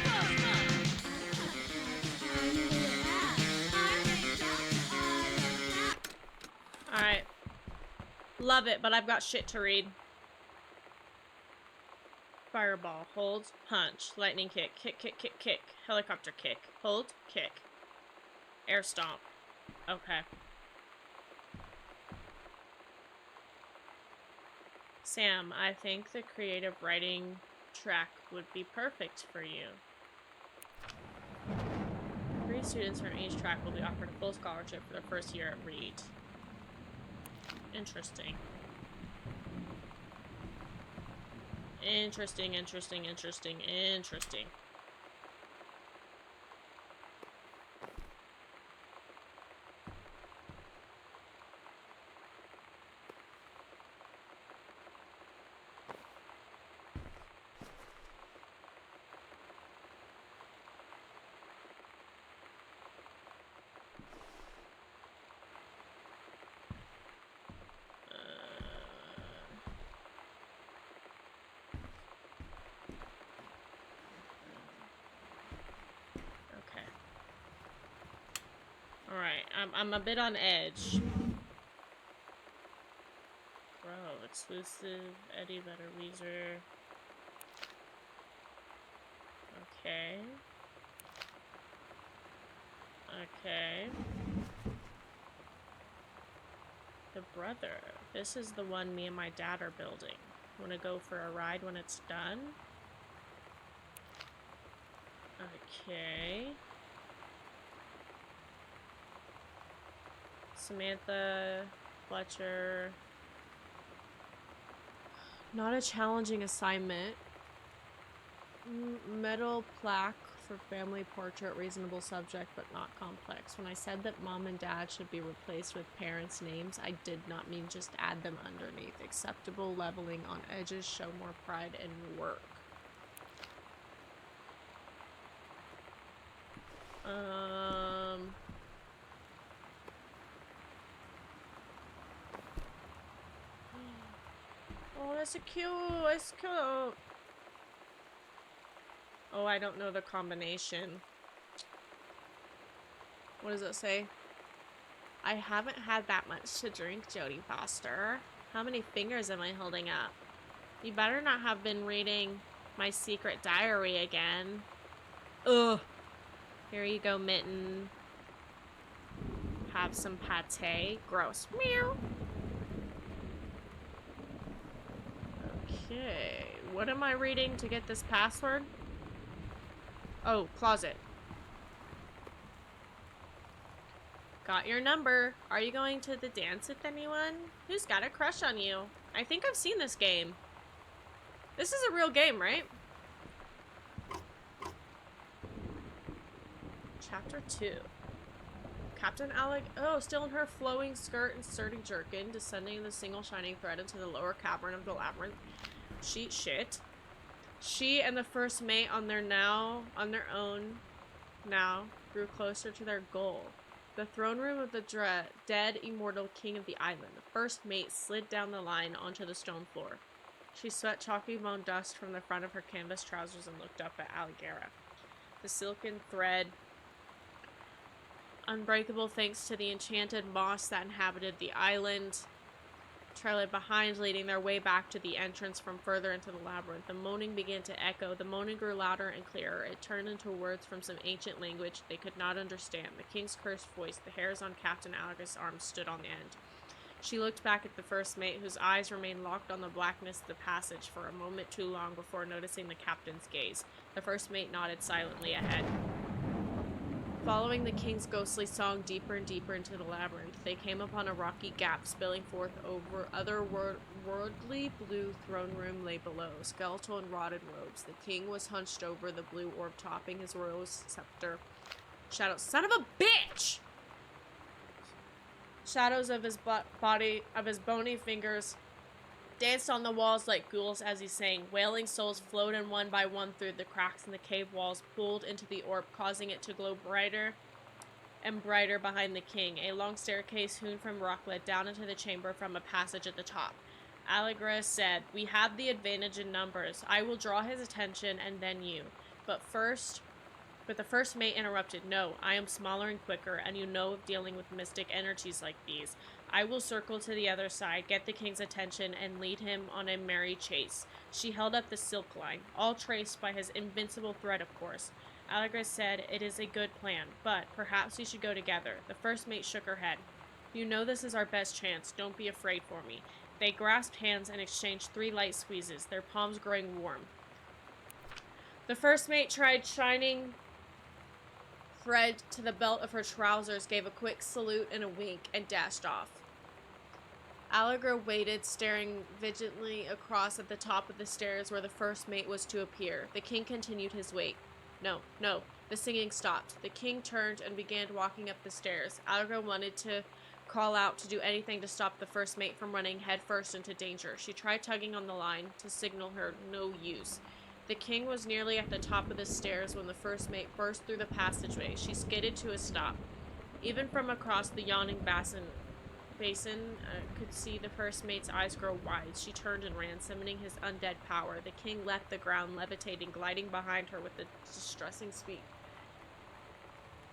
Cool mom. I'm a little ass. I make jokes all the time. Alright. Love it, but I've got shit to read. Fireball. Hold. Punch. Lightning kick. Kick, kick, kick, kick. Helicopter kick. Hold. Kick. Air stomp. Okay. Sam, I think the creative writing track would be perfect for you. 3 students from each track will be offered a full scholarship for their first year at Reed. Interesting. Interesting. Okay. Alright, I'm a bit on edge. Bro, exclusive, Eddie Vedder Weezer. Okay. Okay. The brother. This is the one me and my dad are building. Wanna go for a ride when it's done? Okay. Samantha, Fletcher. Not a challenging assignment. Metal plaque for family portrait, reasonable subject, but not complex. When I said that mom and dad should be replaced with parents' names, I did not mean just add them underneath. Acceptable leveling on edges, show more pride in work. Oh, that's so cute. It's cute. Oh, I don't know the combination. What does it say? I haven't had that much to drink, Jodie Foster. How many fingers am I holding up? You better not have been reading my secret diary again. Ugh. Here you go, Mitten. Have some pate. Gross. Meow. Okay. What am I reading to get this password? Oh, closet. Got your number. Are you going to the dance with anyone? Who's got a crush on you? I think I've seen this game. This is a real game, right? Chapter 2. Captain Alec, oh, still in her flowing skirt and sturdy jerkin, descending the single shining thread into the lower cavern of the labyrinth. She and the first mate on their own now grew closer to their goal. The throne room of the dead immortal king of the island. The first mate slid down the line onto the stone floor. She sweat chalky bone dust from the front of her canvas trousers and looked up at Aligera. The silken thread, unbreakable thanks to the enchanted moss that inhabited the island, trailed behind, leading their way back to the entrance from further into the labyrinth. The moaning began to echo. The moaning grew louder and clearer. It turned into words from some ancient language they could not understand. The king's cursed voice, the hairs on Captain Alleg's arms stood on end. She looked back at the first mate, whose eyes remained locked on the blackness of the passage for a moment too long before noticing the captain's gaze. The first mate nodded silently ahead. Following the king's ghostly song deeper and deeper into the labyrinth, they came upon a rocky gap spilling forth over otherworldly blue throne room lay below, skeletal and rotted robes. The king was hunched over the blue orb topping his royal scepter. Shadows, son of a bitch! Shadows of his bony fingers danced on the walls like ghouls as he sang. Wailing souls floated one by one through the cracks in the cave walls, pulled into the orb, causing it to glow brighter and brighter behind the king. A long staircase hewn from rock led down into the chamber from a passage at the top. Allegra said, "We have the advantage in numbers. I will draw his attention and then you. But the first mate interrupted. No, I am smaller and quicker, and you know of dealing with mystic energies like these. I will circle to the other side, get the king's attention, and lead him on a merry chase." She held up the silk line, all traced by his invincible thread, of course. Allegra said, "It is a good plan, but perhaps we should go together." The first mate shook her head. "You know this is our best chance. Don't be afraid for me." They grasped hands and exchanged 3 light squeezes, their palms growing warm. The first mate tried shining thread to the belt of her trousers, gave a quick salute and a wink, and dashed off. Allegra waited, staring vigilantly across at the top of the stairs where the first mate was to appear. The king continued his wait. No, no. The singing stopped. The king turned and began walking up the stairs. Allegra wanted to call out, to do anything to stop the first mate from running headfirst into danger. She tried tugging on the line to signal her. No use. The king was nearly at the top of the stairs when the first mate burst through the passageway. She skidded to a stop. Even from across the yawning basin, could see the first mate's eyes grow wide. She turned and ran, summoning his undead power. The king left the ground, levitating, gliding behind her with a distressing speed.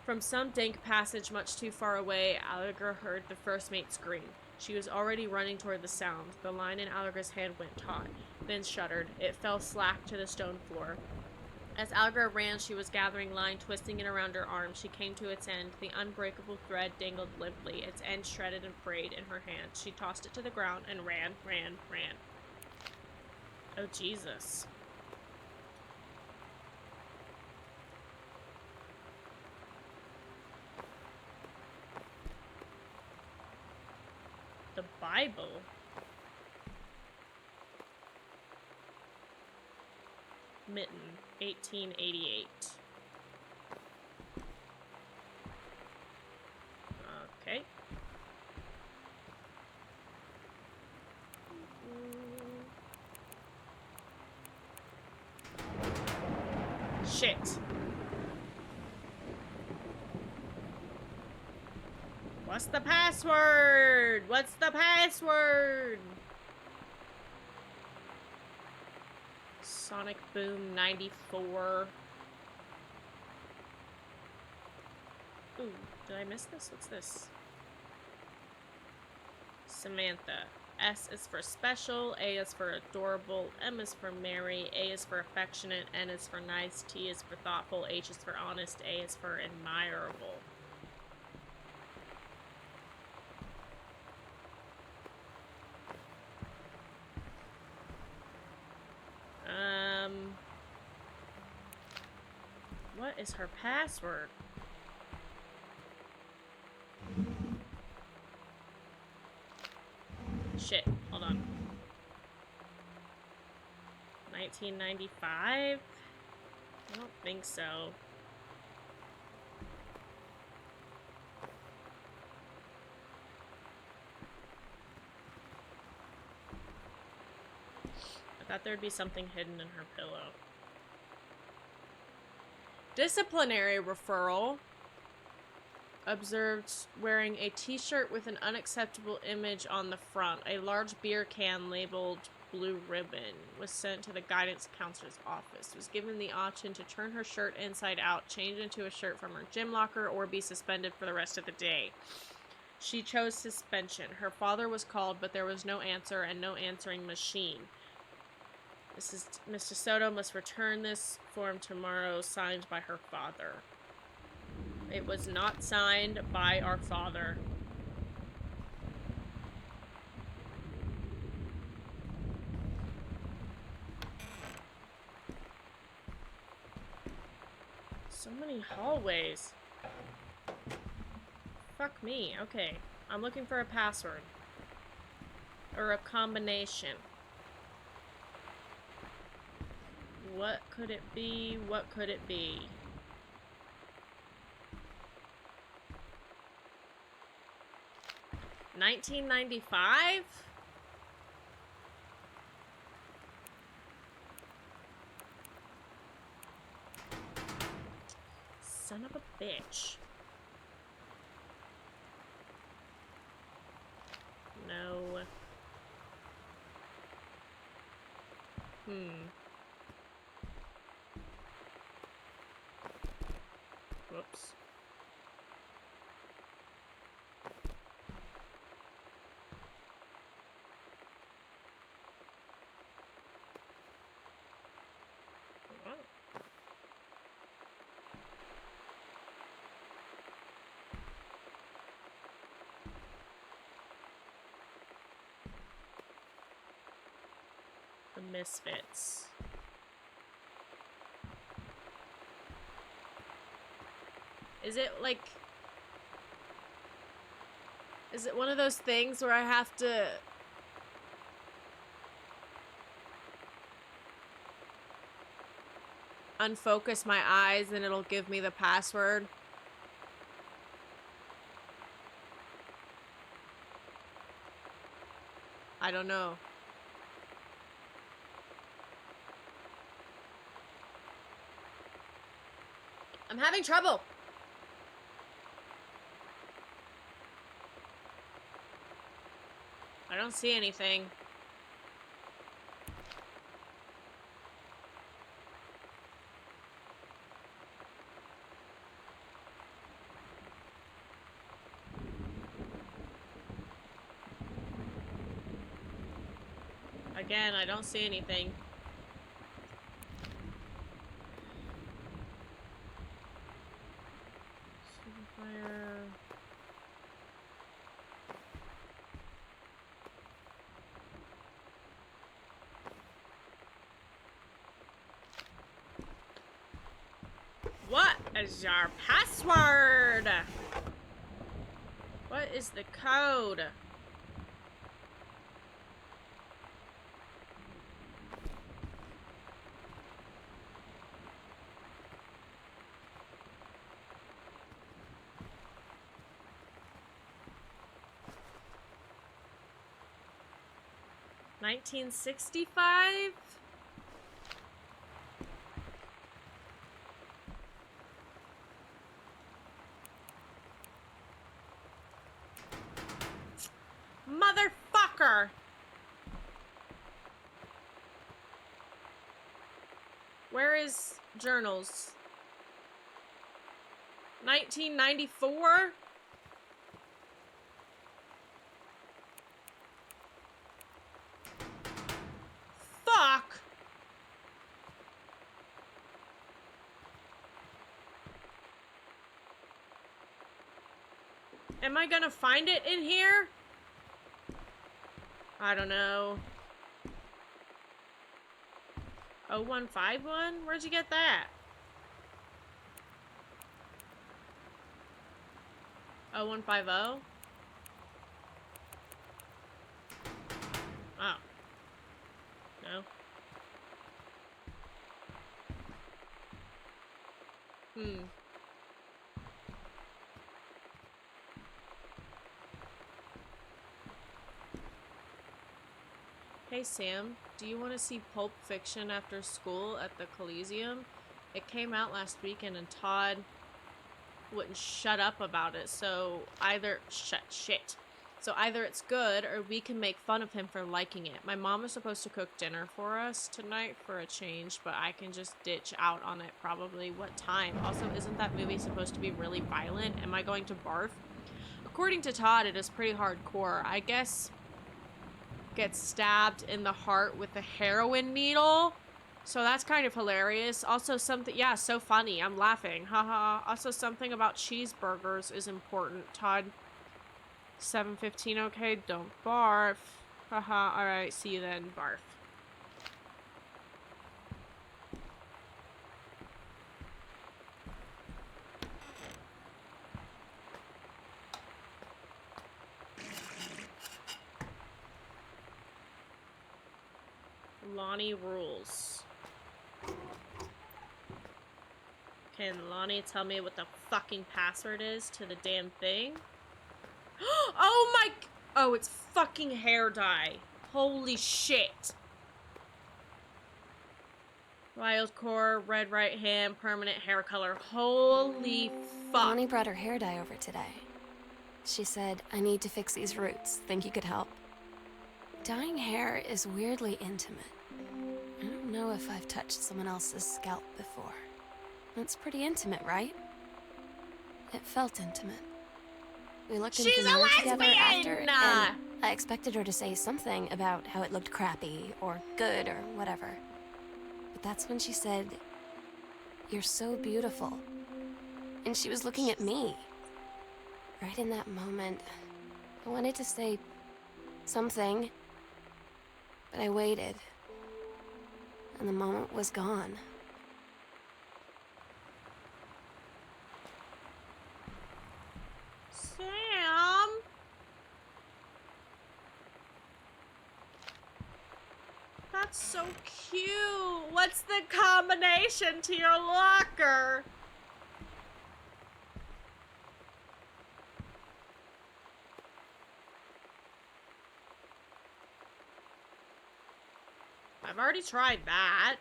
From some dank passage much too far away, Allegra heard the first mate scream. She was already running toward the sound. The line in Allegra's hand went taut, then shuddered. It fell slack to the stone floor. As Allegra ran, she was gathering line, twisting it around her arm. She came to its end. The unbreakable thread dangled limply, its end shredded and frayed in her hand. She tossed it to the ground and ran. Oh, Jesus. The Bible? Mitten, 1888. Okay. Shit. What's the password? What's the password? Sonic Boom 94. Ooh, did I miss this? What's this? Samantha. S is for special, A is for adorable, M is for merry, A is for affectionate, N is for nice, T is for thoughtful, H is for honest, A is for admirable. What is her password? Shit, hold on. 1995? I don't think so. I thought there'd be something hidden in her pillow. Disciplinary referral. Observed wearing a t-shirt with an unacceptable image on the front. A large beer can labeled Blue Ribbon was sent to the guidance counselor's office. Was given the option to turn her shirt inside out, change into a shirt from her gym locker, or be suspended for the rest of the day. She chose suspension. Her father was called, but there was no answer and no answering machine. Mr. Soto must return this form tomorrow, signed by her father. It was not signed by our father. So many hallways. Fuck me. Okay. I'm looking for a password. Or a combination. What could it be? What could it be? $19.95? Son of a bitch. No. Whoops. Misfits. Is it like... Is it one of those things where I have to... unfocus my eyes and it'll give me the password? I don't know. I'm having trouble. I don't see anything. Again, I don't see anything. Fire. What is your password? What is the code? $1965? Motherfucker! Where is journals? 1994? Fuck! Am I gonna find it in here? I don't know. 0151? Where'd you get that? 0150? Oh. No. Hey Sam, do you want to see Pulp Fiction after school at the Coliseum? It came out last weekend and Todd wouldn't shut up about it, so either So either it's good or we can make fun of him for liking it. My mom is supposed to cook dinner for us tonight for a change, but I can just ditch out on it probably. What time? Also, isn't that movie supposed to be really violent? Am I going to barf? According to Todd, it is pretty hardcore. I guess gets stabbed in the heart with a heroin needle. So that's kind of hilarious. Also something, yeah, so funny. I'm laughing. Haha. Also something about cheeseburgers is important. Todd, 7:15, okay, don't barf. Haha, alright, see you then, barf. Lonnie rules. Can Lonnie tell me what the fucking password is to the damn thing? Oh my... Oh, it's fucking hair dye. Holy shit. Wild core, red right hand, permanent hair color. Holy fuck. Lonnie brought her hair dye over today. She said, I need to fix these roots. Think you could help? Dyeing hair is weirdly intimate. I don't know if I've touched someone else's scalp before. It's pretty intimate, right? It felt intimate. We looked in She's the a mirror together after, lesbian! and I expected her to say something about how it looked crappy or good or whatever. But that's when she said, "You're so beautiful." And she was looking at me. Right in that moment, I wanted to say something, but I waited. and the moment was gone. Sam? That's so cute. What's the combination to your locker? I've already tried that.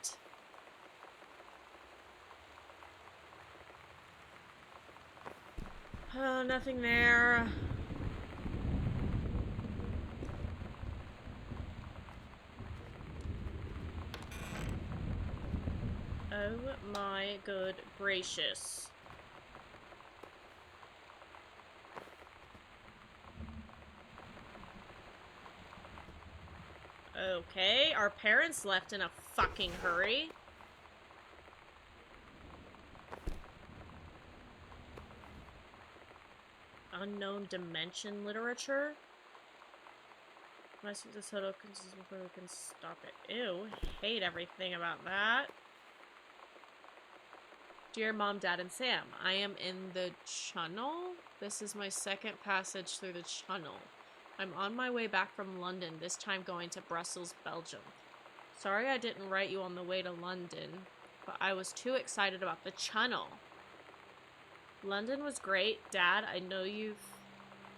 Oh, nothing there. Oh my good gracious. Okay, our parents left in a fucking hurry. Unknown dimension literature? Must this hotel consists before we can stop it. Ew, hate everything about that. Dear Mom, Dad, and Sam, I am in the channel. This is my second passage through the channel. I'm on my way back from London, this time going to Brussels, Belgium. Sorry I didn't write you on the way to London, but I was too excited about the channel. London was great. Dad, I know you've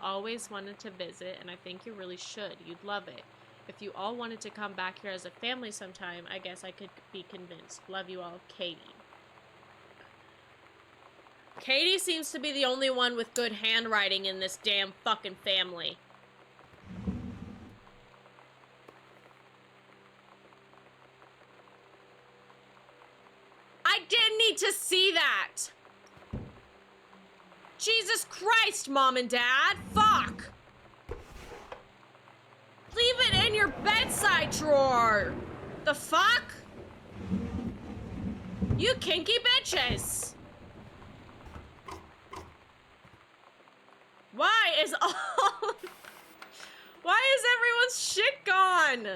always wanted to visit, and I think you really should. You'd love it. If you all wanted to come back here as a family sometime, I guess I could be convinced. Love you all, Katie. Katie seems to be the only one with good handwriting in this damn fucking family. I didn't need to see that! Jesus Christ, Mom and Dad! Fuck! Leave it in your bedside drawer! The fuck? You kinky bitches! Why is all... Why is everyone's shit gone?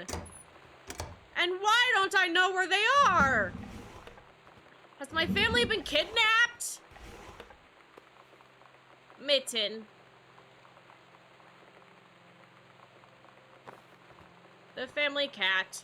And why don't I know where they are? Has my family been kidnapped? Mitten. The family cat.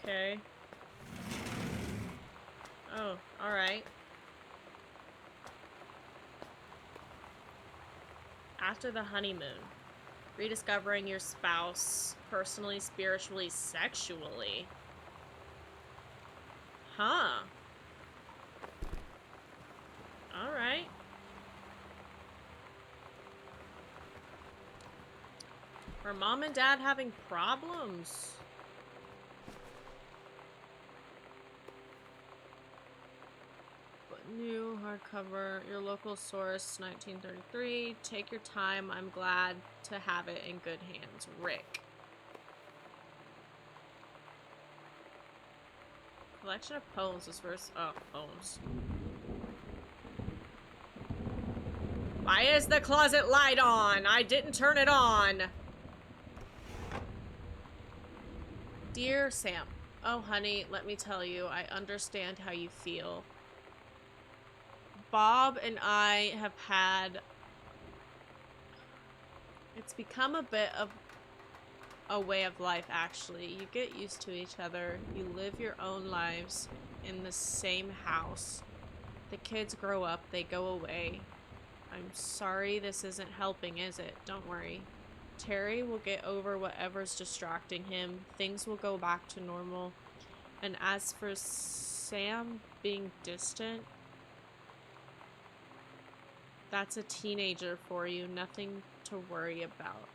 Okay. Oh, alright. After the honeymoon. Rediscovering your spouse, personally, spiritually, sexually. Huh. Alright. Are Mom and Dad having problems? New hardcover, your local source, 1933. Take your time. I'm glad to have it in good hands. Rick. Collection of poems is first. Oh, poems. Why is the closet light on? I didn't turn it on. Dear Sam. Oh, honey, let me tell you, I understand how you feel. Bob and I have had... It's become a bit of a way of life, actually. You get used to each other. You live your own lives in the same house. The kids grow up. They go away. I'm sorry this isn't helping, is it? Don't worry. Terry will get over whatever's distracting him. Things will go back to normal. And as for Sam being distant... That's a teenager for you, nothing to worry about.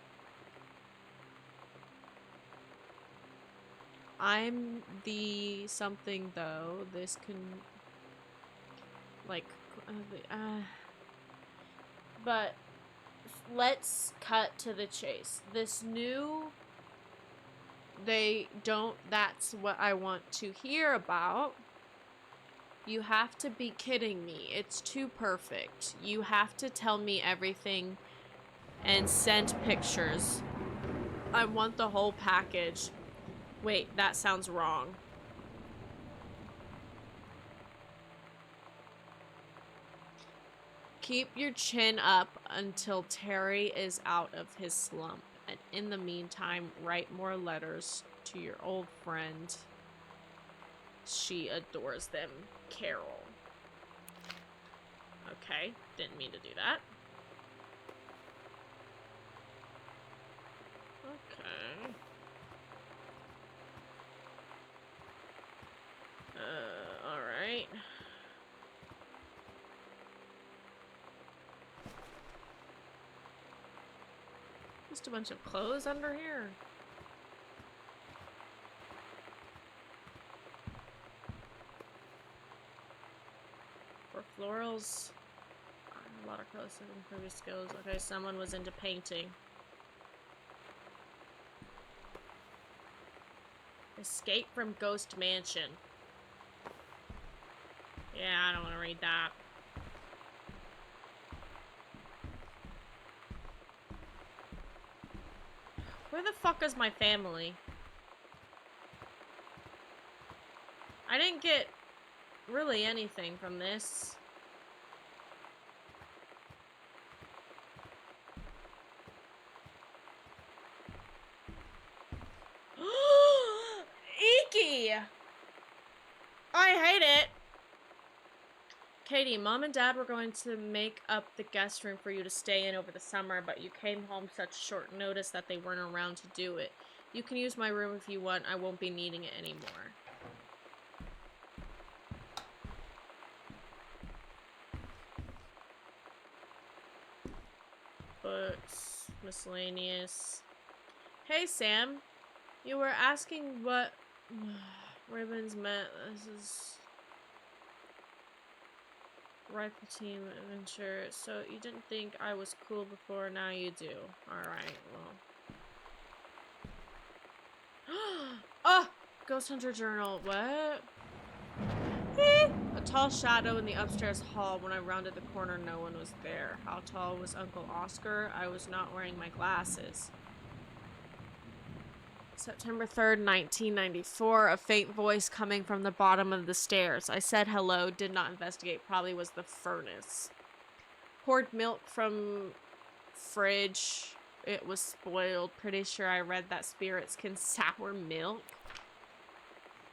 I'm the something though. This can like but let's cut to the chase. This new that's what I want to hear about. You have to be kidding me. It's too perfect. You have to tell me everything and send pictures. I want the whole package. Wait, that sounds wrong. Keep your chin up until Terry is out of his slump. And in the meantime, write more letters to your old friend. She adores them, Carol. Okay, didn't mean to do that. Okay. Alright. Just a bunch of clothes under here. For florals. A lot of clothes and previous skills. Okay, someone was into painting. Escape from Ghost Mansion. Yeah, I don't want to read that. Where the fuck is my family? I didn't get really anything from this. Icky! I hate it. Katie, Mom and Dad were going to make up the guest room for you to stay in over the summer, but you came home such short notice that they weren't around to do it. You can use my room if you want. I won't be needing it anymore. Books, miscellaneous. Hey, Sam. You were asking what ribbons meant. This is rifle team adventure. So you didn't think I was cool before, now you do. Alright, well. Oh! Ghost Hunter Journal. What? A tall shadow in the upstairs hall. When I rounded the corner, no one was there. How tall was Uncle Oscar? I was not wearing my glasses. September 3rd, 1994. A faint voice coming from the bottom of the stairs. I said hello, did not investigate. Probably was the furnace. Poured milk from fridge. It was spoiled. Pretty sure I read that spirits can sour milk.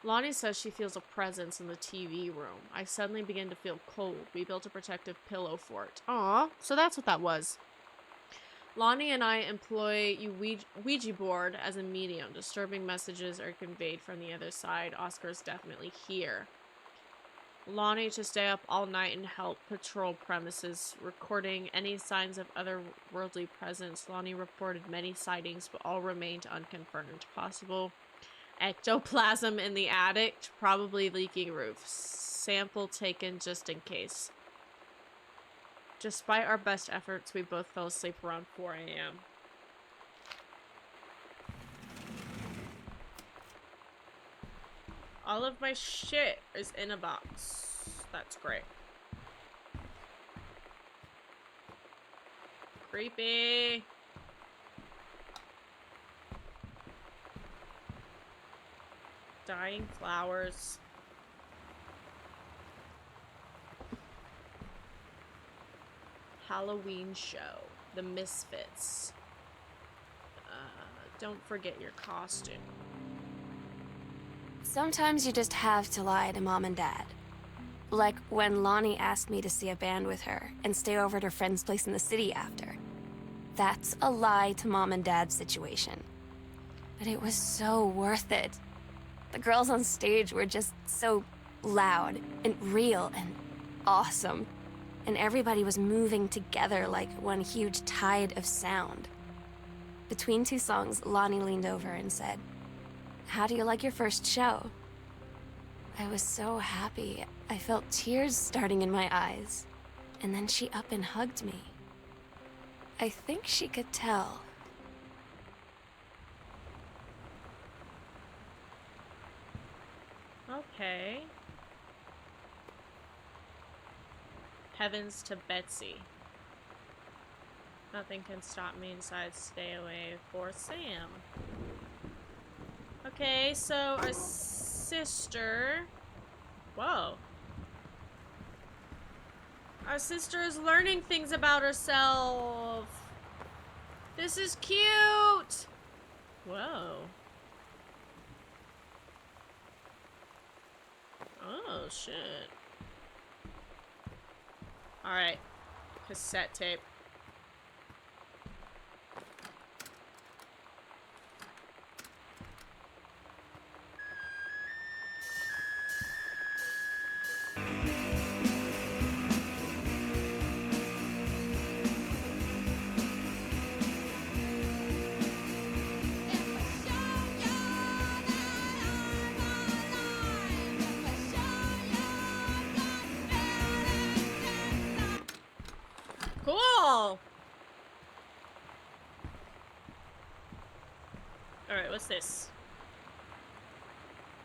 Lonnie says she feels a presence in the TV room. I suddenly begin to feel cold. We built a protective pillow fort. Aw, so that's what that was. Lonnie and I employ Ouija board as a medium. Disturbing messages are conveyed from the other side. Oscar's definitely here. Lonnie to stay up all night and help patrol premises, recording any signs of otherworldly presence. Lonnie reported many sightings, but all remained unconfirmed. Possible ectoplasm in the attic, probably leaking roof. Sample taken just in case. Despite our best efforts, we both fell asleep around 4 a.m. All of my shit is in a box. That's great. Creepy. Dying flowers. Halloween show. The Misfits. Don't forget your costume. Sometimes you just have to lie to Mom and Dad. Like when Lonnie asked me to see a band with her and stay over at her friend's place in the city after. That's a lie to Mom and Dad's situation. But it was so worth it. The girls on stage were just so loud and real and awesome. And everybody was moving together like one huge tide of sound. Between two songs, Lonnie leaned over and said, "How do you like your first show?" I was so happy. I felt tears starting in my eyes. And then she up and hugged me. I think she could tell. Okay. Heavens to Betsy. Nothing can stop me besides stay away for Sam. Okay, so our sister... Whoa. Our sister is learning things about herself. This is cute. Whoa. Oh, shit. Alright. Cassette tape. Cool! Alright, what's this?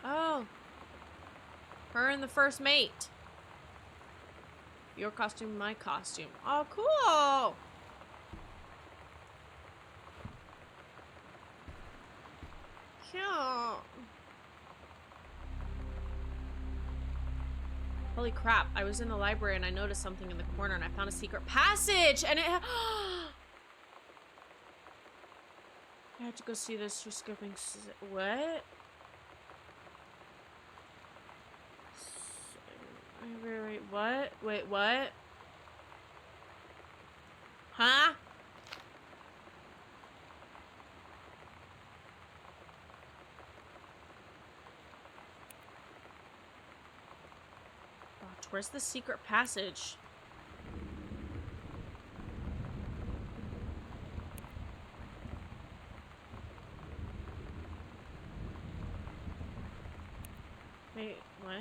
Oh. Her and the first mate. Your costume, my costume. Oh, cool! Cute. Holy crap, I was in the library and I noticed something in the corner and I found a secret passage and it I had to go see this. You're skipping. What? Wait, what? Wait, what? Huh? Oh, where's the secret passage? Wait, what?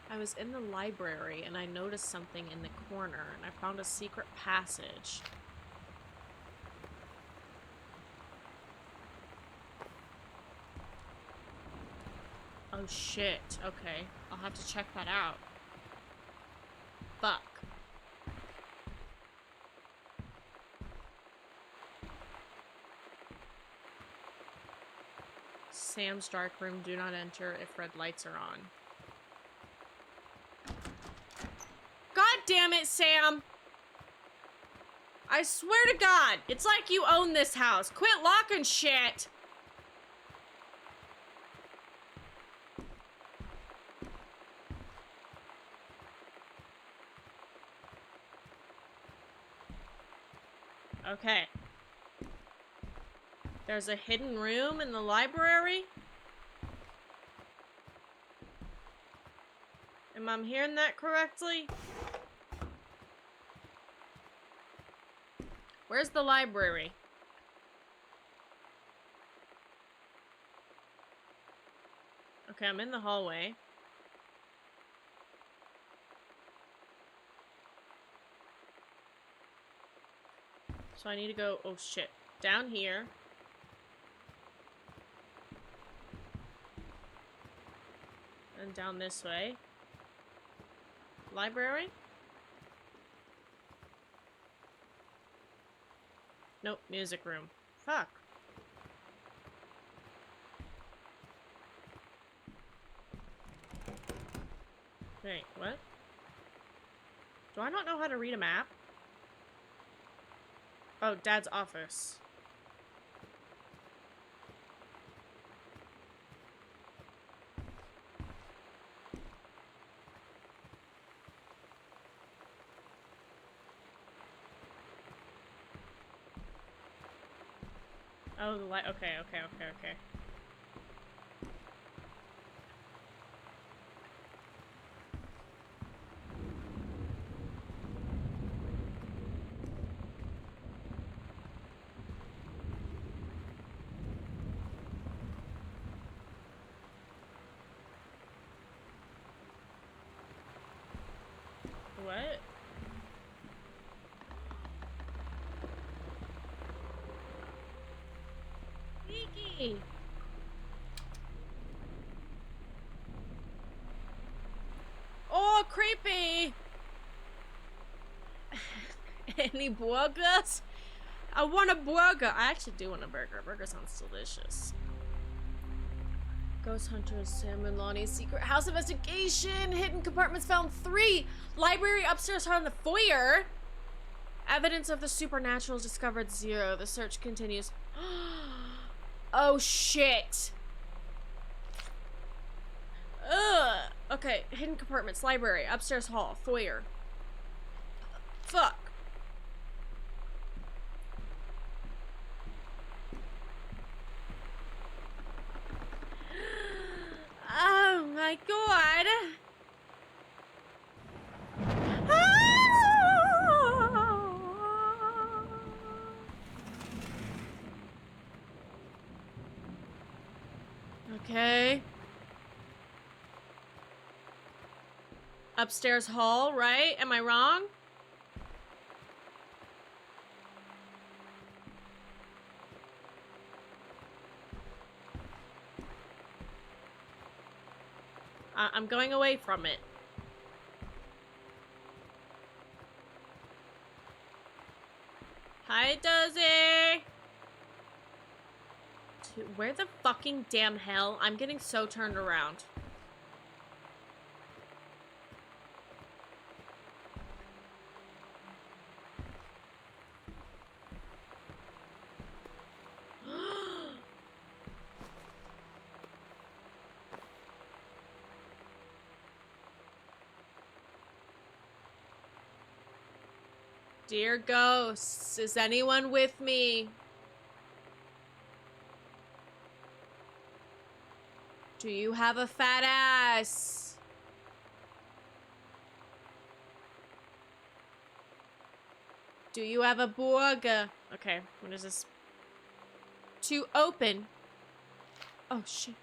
I was in the library and I noticed something in the corner and I found a secret passage. Oh shit, okay. I'll have to check that out. Fuck. Sam's dark room, do not enter if red lights are on. God damn it, Sam! I swear to God, it's like you own this house. Quit locking shit! Okay. There's a hidden room in the library? Am I hearing that correctly? Where's the library? Okay, I'm in the hallway. So I need to go, oh shit, down here. And down this way. Library? Nope, music room. Fuck. Wait, what? Do I not know how to read a map? Oh, Dad's office. Oh, the light. Okay. What? Sneaky! Any burgers? I want a burger. I actually do want a burger. Burger sounds delicious. Ghost Hunters, Sam and Lonnie's secret house investigation. Hidden compartments found 3. Library upstairs on the foyer. Evidence of the supernatural discovered 0. The search continues. Oh shit. Ugh. Okay, hidden compartments, library, upstairs hall, foyer. Fuck. Oh my god. Okay. Upstairs hall, right? Am I wrong? I'm going away from it. Hi, Dozy! Where the fucking damn hell? I'm getting so turned around. Dear ghosts, is anyone with me? Do you have a fat ass? Do you have a burger? Okay, what is this? To open. Oh shit.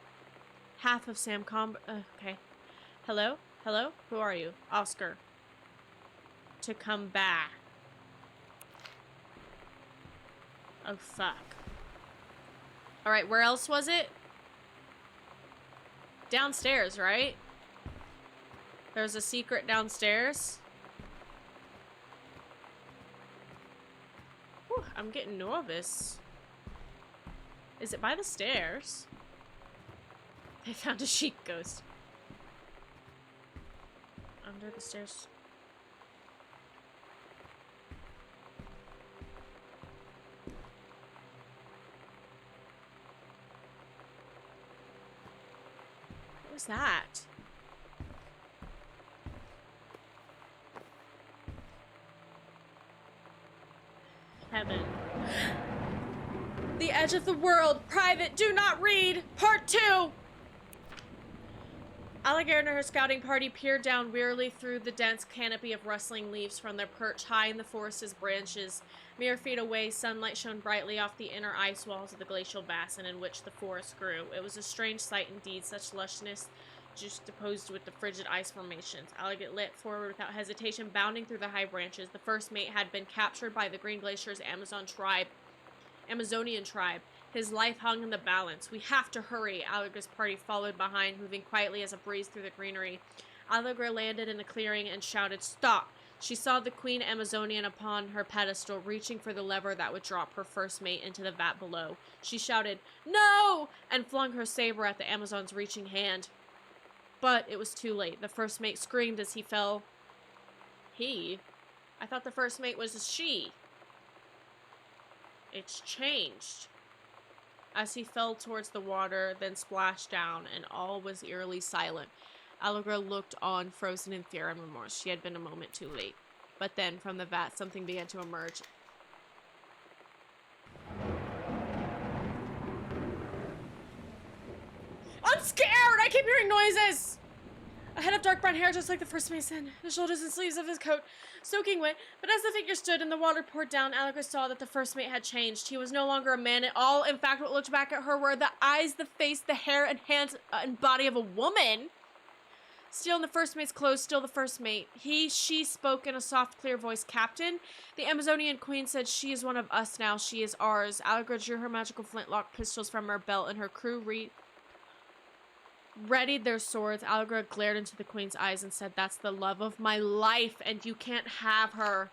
Half of Sam okay. Hello? Hello? Who are you? Oscar. To come back. Oh, fuck. Alright, where else was it? Downstairs, right? There's a secret downstairs. Whew, I'm getting nervous. Is it by the stairs? They found a sheep ghost. Under the stairs. What was that? Heaven. The Edge of the World. Private. Do not read. Part 2. Alligator and her scouting party peered down wearily through the dense canopy of rustling leaves from their perch high in the forest's branches. Mere feet away, sunlight shone brightly off the inner ice walls of the glacial basin in which the forest grew. It was a strange sight indeed, such lushness juxtaposed with the frigid ice formations. Alligator leapt forward without hesitation, bounding through the high branches. The first mate had been captured by the Green Glacier's Amazonian tribe. His life hung in the balance. We have to hurry. Alligator's party followed behind, moving quietly as a breeze through the greenery. Alligator landed in a clearing and shouted, "Stop!" She saw the Queen Amazonian upon her pedestal, reaching for the lever that would drop her first mate into the vat below. She shouted, "No!" and flung her saber at the Amazon's reaching hand. But it was too late. The first mate screamed as he fell. He? I thought the first mate was a she. It's changed. As he fell towards the water, then splashed down, and all was eerily silent. Alligator looked on, frozen in fear and remorse. She had been a moment too late. But then, from the vat, something began to emerge. I'm scared! I keep hearing noises! A head of dark brown hair, just like the first mason. The shoulders and sleeves of his coat soaking wet. But as the figure stood and the water poured down, Alligator saw that the first mate had changed. He was no longer a man at all. In fact, what looked back at her were the eyes, the face, the hair, and hands and body of a woman. Still in the first mate's clothes, still the first mate. She spoke in a soft, clear voice. "Captain, the Amazonian queen said she is one of us now. She is ours." Alligator drew her magical flintlock pistols from her belt, and her crew readied their swords. Alligator glared into the queen's eyes and said, "That's the love of my life, and you can't have her."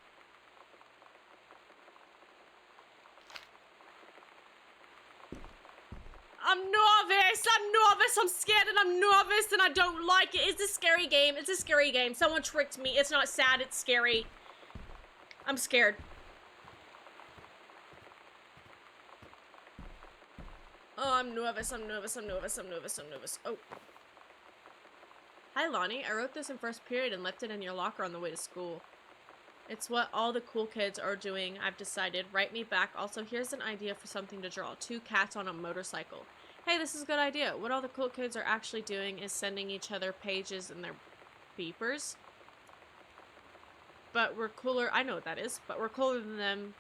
I'm nervous, I'm scared and I'm nervous and I don't like it. It's a scary game, it's a scary game. Someone tricked me. It's not sad, it's scary. I'm scared. Oh, I'm nervous. Oh. Hi, Lonnie. I wrote this in first period and left it in your locker on the way to school. It's what all the cool kids are doing, I've decided. Write me back. Also, here's an idea for something to draw. 2 cats on a motorcycle. Hey, this is a good idea. What all the cool kids are actually doing is sending each other pages in their beepers. But we're cooler. I know what that is. But we're cooler than them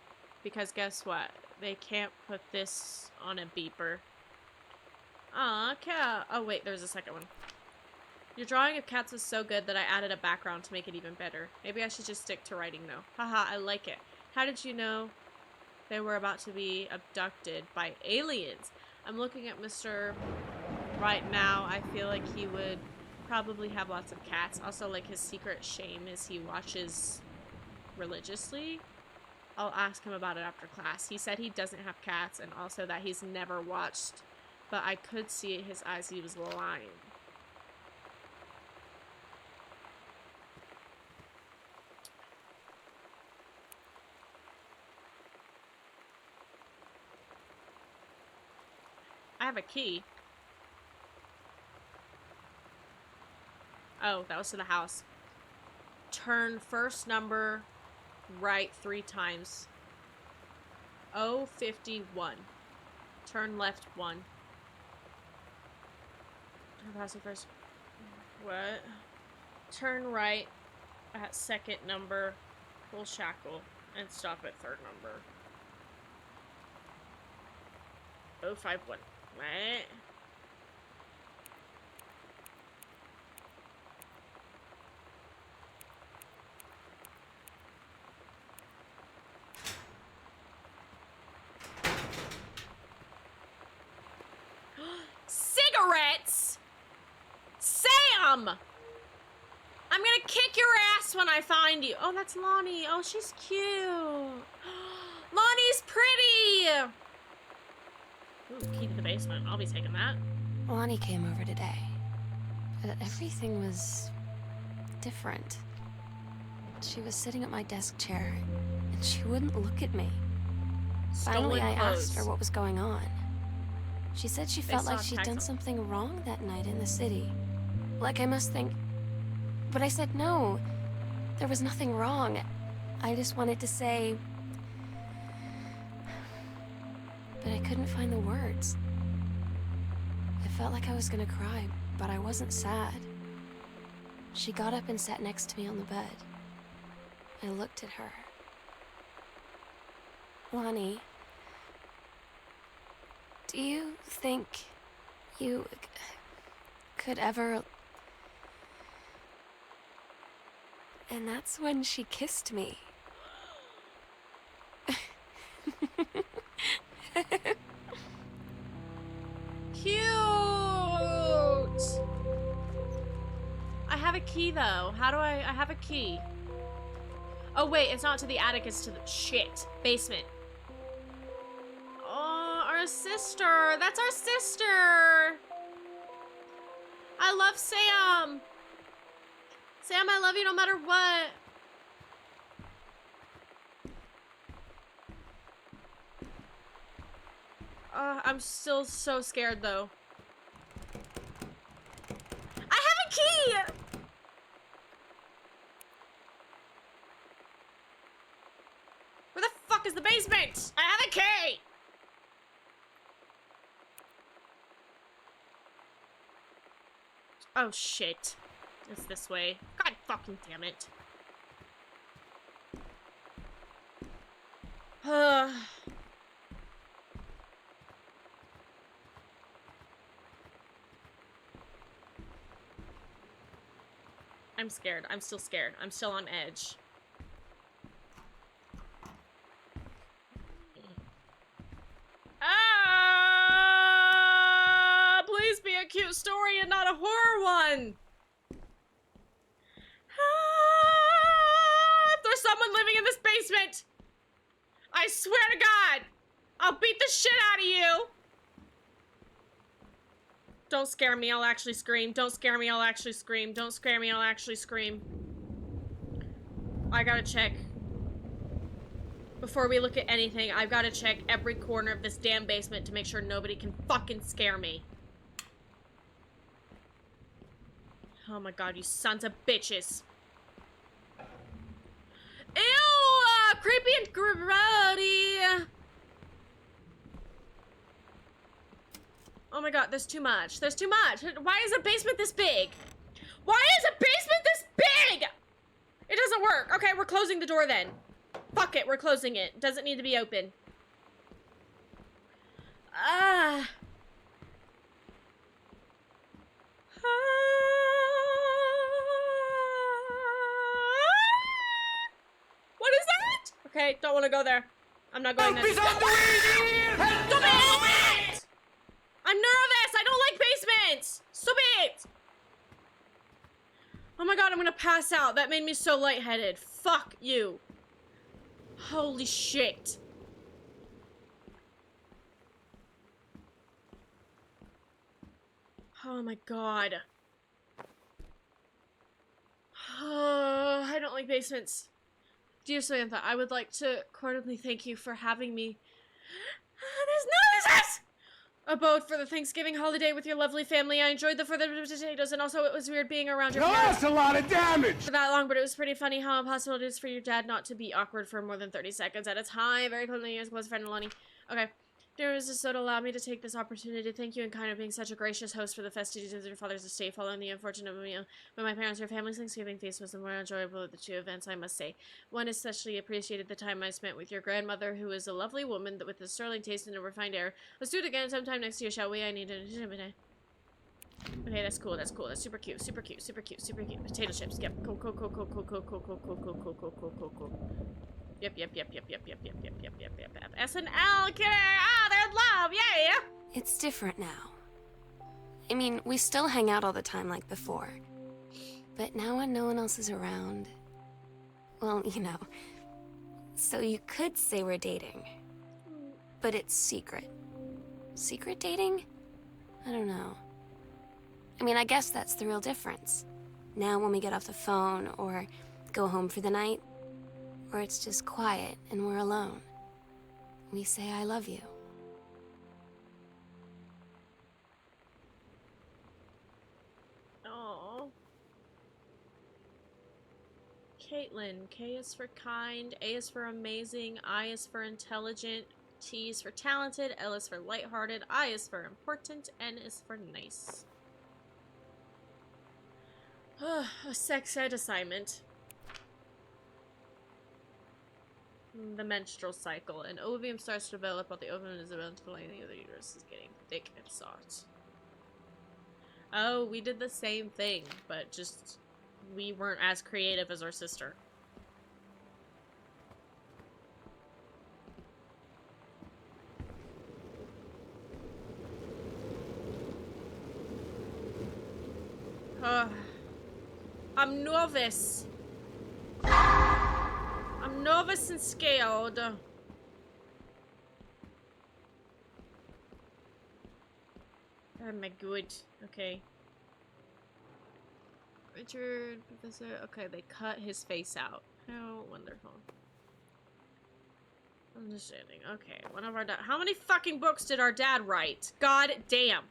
because guess what? They can't put this on a beeper. Aw, cat. Oh, wait, there's a second one. Your drawing of cats was so good that I added a background to make it even better. Maybe I should just stick to writing, though. Haha, I like it. How did you know they were about to be abducted by aliens? I'm looking at Mr. right now. I feel like he would probably have lots of cats. Also, like, his secret shame is he watches religiously. I'll ask him about it after class. He said he doesn't have cats and also that he's never watched, but I could see in his eyes he was lying. I have a key. Oh, that was to the house. Turn first number right 3 times. 051. Turn left 1. Turn past first. What? Turn right at second number. Full shackle. And stop at third number. 051. Right? Cigarettes? Sam! I'm gonna kick your ass when I find you. Oh, that's Lonnie. Oh, she's cute. Lonnie's pretty. Ooh, key to the basement. I'll be taking that. Lonnie came over today. Everything was different. She was sitting at my desk chair, and she wouldn't look at me. Finally, I asked her what was going on. She said she felt like she'd done something wrong that night in the city. Like I must think... But I said no. There was nothing wrong. I just wanted to say... But I couldn't find the words. I felt like I was gonna cry, but I wasn't sad. She got up and sat next to me on the bed. I looked at her. Lonnie, do you think you could ever... And that's when she kissed me. Cute! I have a key, though. How do I have a key. Oh, wait, it's not to the attic, it's to the... Shit. Basement. Oh, our sister. That's our sister. I love Sam. Sam, I love you no matter what. I'm still so scared, though. I have a key! Where the fuck is the basement? I have a key! Oh, shit. It's this way. God fucking damn it. I'm scared. I'm still scared. I'm still on edge. Ah! Please be a cute story and not a horror one. Ah! If there's someone living in this basement, I swear to God, I'll beat the shit out of you. Don't scare me, I'll actually scream. Don't scare me, I'll actually scream. Don't scare me, I'll actually scream. I gotta check. Before we look at anything, I've gotta check every corner of this damn basement to make sure nobody can fucking scare me. Oh my god, you sons of bitches. Ew! Creepy and grody. Oh my god, there's too much. There's too much. Why is a basement this big? Why is a basement this big? It doesn't work. Okay, we're closing the door then. Fuck it, we're closing it. Doesn't need to be open. What is that? Okay, don't want to go there. I'm not going there. Stop it! I'm nervous! I don't like basements! Stop it! Oh my god, I'm gonna pass out. That made me so lightheaded. Fuck you. Holy shit. Oh my god. I don't like basements. Dear Samantha, I would like to cordially thank you for having me. There's noises! Abode for the Thanksgiving holiday with your lovely family. I enjoyed the further potatoes, and also it was weird being around your parents That's a lot of damage! for that long, but it was pretty funny how impossible it is for your dad not to be awkward for more than 30 seconds at a time. Very closely, as close friend Lonnie. Okay. Dear Mrs. Soto, allow me to take this opportunity to thank you in kind of being such a gracious host for the festivities of your father's estate following the unfortunate meal when my parents' and family's Thanksgiving feast was the more enjoyable of the two events, I must say. One especially appreciated the time I spent with your grandmother, who is a lovely woman with a sterling taste and a refined air. Let's do it again sometime next year, shall we? I need to... Okay, that's cool, that's cool. That's super cute, super cute, super cute, super cute. Potato chips, yep. Cool, cool, cool, cool, cool, cool, cool, cool, cool, cool, cool, cool, cool, cool, cool. Yep. S&L, kidder! Ah, there's love, yeah! It's different now. I mean, we still hang out all the time like before. But now when no one else is around... Well, you know. So you could say we're dating. But it's secret. Secret dating? I don't know. I mean, I guess that's the real difference. Now when we get off the phone, or go home for the night, or it's just quiet and we're alone, we say I love you. Aww. Caitlin. K is for kind, A is for amazing, I is for intelligent, T is for talented, L is for lighthearted, I is for important, N is for nice. A sex ed assignment. The menstrual cycle. An ovum starts to develop while the ovum is about to lining of the uterus is getting thick and soft. Oh, we did the same thing, but just we weren't as creative as our sister. I'm nervous. I'm nervous and scared. Oh my god. Okay. Richard, Professor. Okay, they cut his face out. How wonderful. Understanding. Okay, one of our dad. How many fucking books did our dad write? God damn.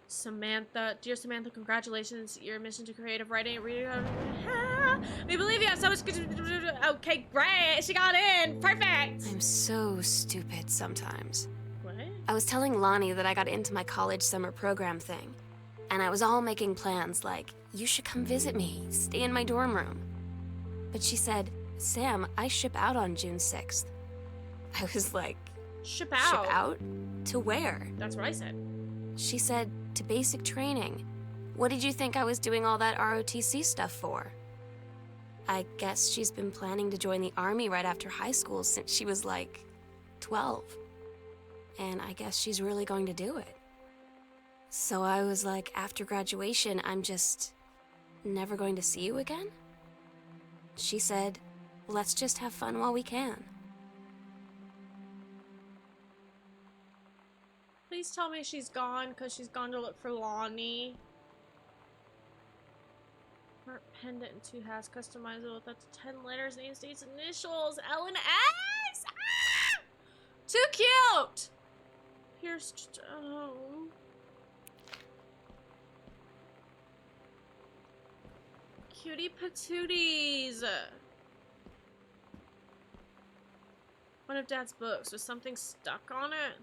Samantha, dear Samantha, congratulations. Your mission to creative writing and reading. We believe you have so much. Okay, great. She got in. Perfect. I'm so stupid sometimes. What? I was telling Lonnie that I got into my college summer program thing, and I was all making plans like, you should come visit me, stay in my dorm room. But she said, Sam, I ship out on June 6th. I was like, Ship out? Ship out? To where? That's what I said. She said, to basic training. What did you think I was doing all that ROTC stuff for? I guess she's been planning to join the army right after high school since she was like 12. And I guess she's really going to do it. So I was like, after graduation, I'm just never going to see you again? She said, let's just have fun while we can. Please Please tell me she's gone, because she's gone to look for Lonnie. Heart pendant and 2 hats, customizable with up to 10 letters, names, dates, initials, L and S! Ah! Too cute! Pierced stone. Cutie patooties! One of Dad's books. Was something stuck on it?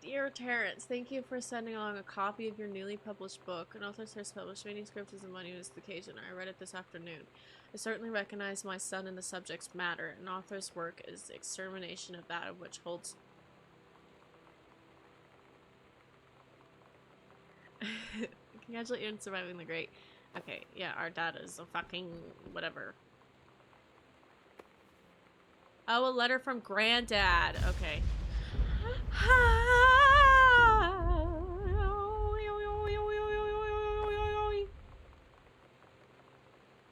Dear Terrence, thank you for sending along a copy of your newly published book. An author's first published manuscript is a monumentous occasion. I read it this afternoon. I certainly recognize my son in the subject's matter. An author's work is the extermination of that of which holds... Congratulate you on surviving the great... Okay, yeah, our dad is a fucking whatever. Oh, a letter from Granddad. Okay.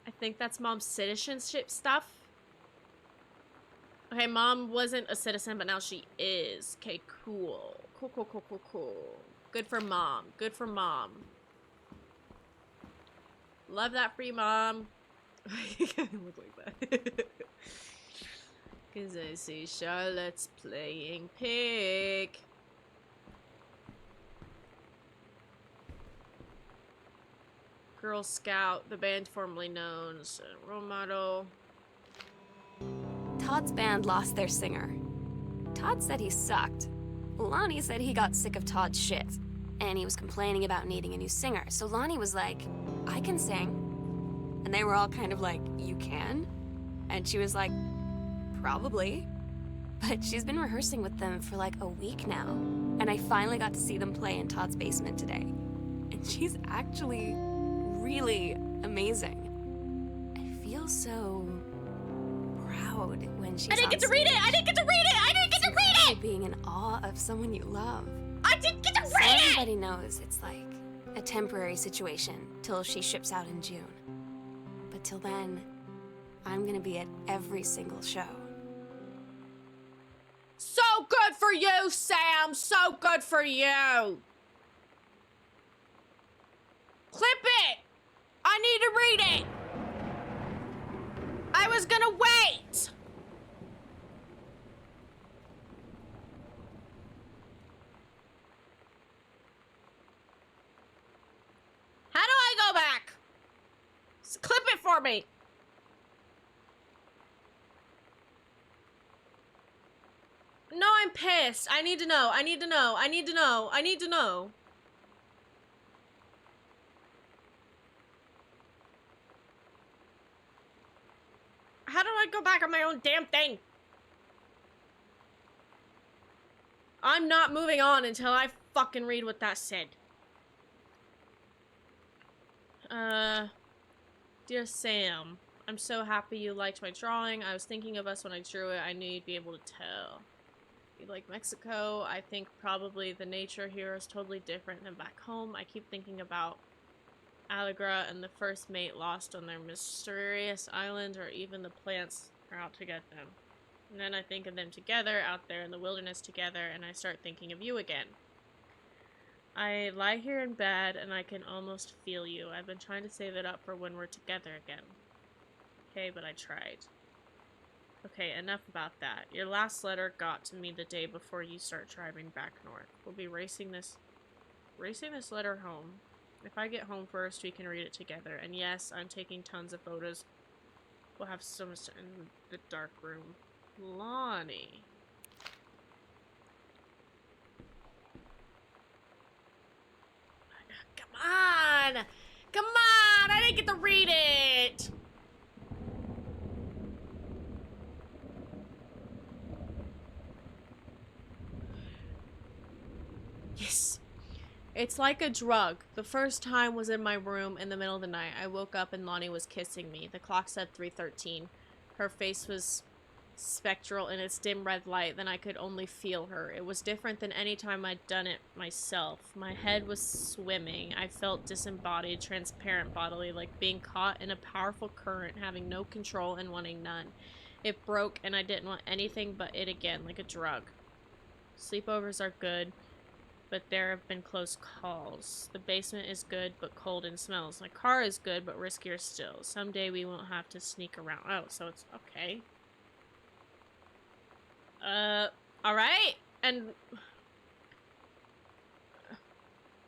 I think that's Mom's citizenship stuff. Okay, Mom wasn't a citizen, but now she is. Okay, cool. Cool, cool, cool, cool, cool. Good for Mom. Good for Mom. Love that for you, Mom. You can't look like that. Cause I see Charlotte's playing pig. Girl Scout, the band formerly known as role model. Todd's band lost their singer. Todd said he sucked. Lonnie said he got sick of Todd's shit, and he was complaining about needing a new singer. So Lonnie was like, I can sing. And they were all kind of like, you can? And she was like, probably. But she's been rehearsing with them for like a week now. And I finally got to see them play in Todd's basement today. And she's actually really amazing. I feel so proud when she's I didn't get to read it! I didn't get to read it! I didn't get to read it! Being in awe of someone you love. I didn't get to So read it! everybody knows it's like a temporary situation till she ships out in June. But till then, I'm gonna be at every single show. So good for you, Sam! So good for you! Clip it! I need to read it! I was gonna wait! How do I go back? Clip it for me! No, I'm pissed. I need to know. I need to know. I need to know. I need to know. How do I go back on my own damn thing? I'm not moving on until I fucking read what that said. Dear Sam, I'm so happy you liked my drawing. I was thinking of us when I drew it. I knew you'd be able to tell. You like Mexico? I think probably the nature here is totally different than back home. I keep thinking about Allegra and the first mate lost on their mysterious island, or even the plants are out to get them. And then I think of them together, out there in the wilderness together, and I start thinking of you again. I lie here in bed, and I can almost feel you. I've been trying to save it up for when we're together again. Okay, but I tried. Okay, enough about that. Your last letter got to me the day before you start driving back north. We'll be racing this letter home. If I get home first, we can read it together. And yes, I'm taking tons of photos. We'll have so much in the dark room. Lonnie. Come on! Come on! I didn't get to read it! Yes. It's like a drug. The first time was in my room in the middle of the night. I woke up and Lonnie was kissing me. The clock said 3:13. Her face was spectral in its dim red light. Then I could only feel her. It was different than any time I'd done it myself. My head was swimming. I felt disembodied, transparent bodily, like being caught in a powerful current, having no control and wanting none. It broke and I didn't want anything but it again, like a drug. Sleepovers are good, but there have been close calls. The basement is good, but cold and smells. My car is good, but riskier still. Someday we won't have to sneak around. Oh, so it's okay. Alright. And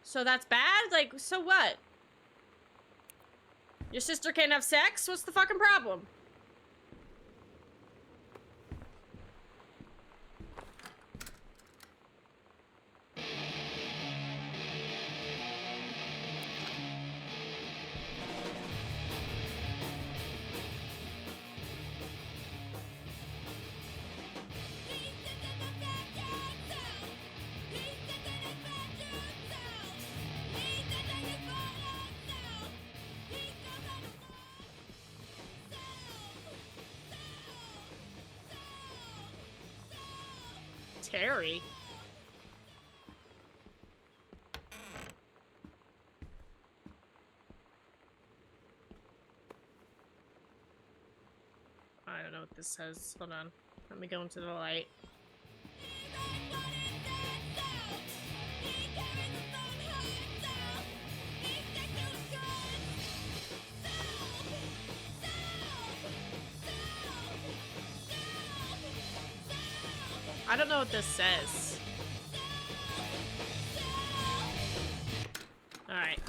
so that's bad? Like, so what? Your sister can't have sex? What's the fucking problem? Terry? I don't know what this says. Hold on. Let me go into the light. I don't know what this says. Alright.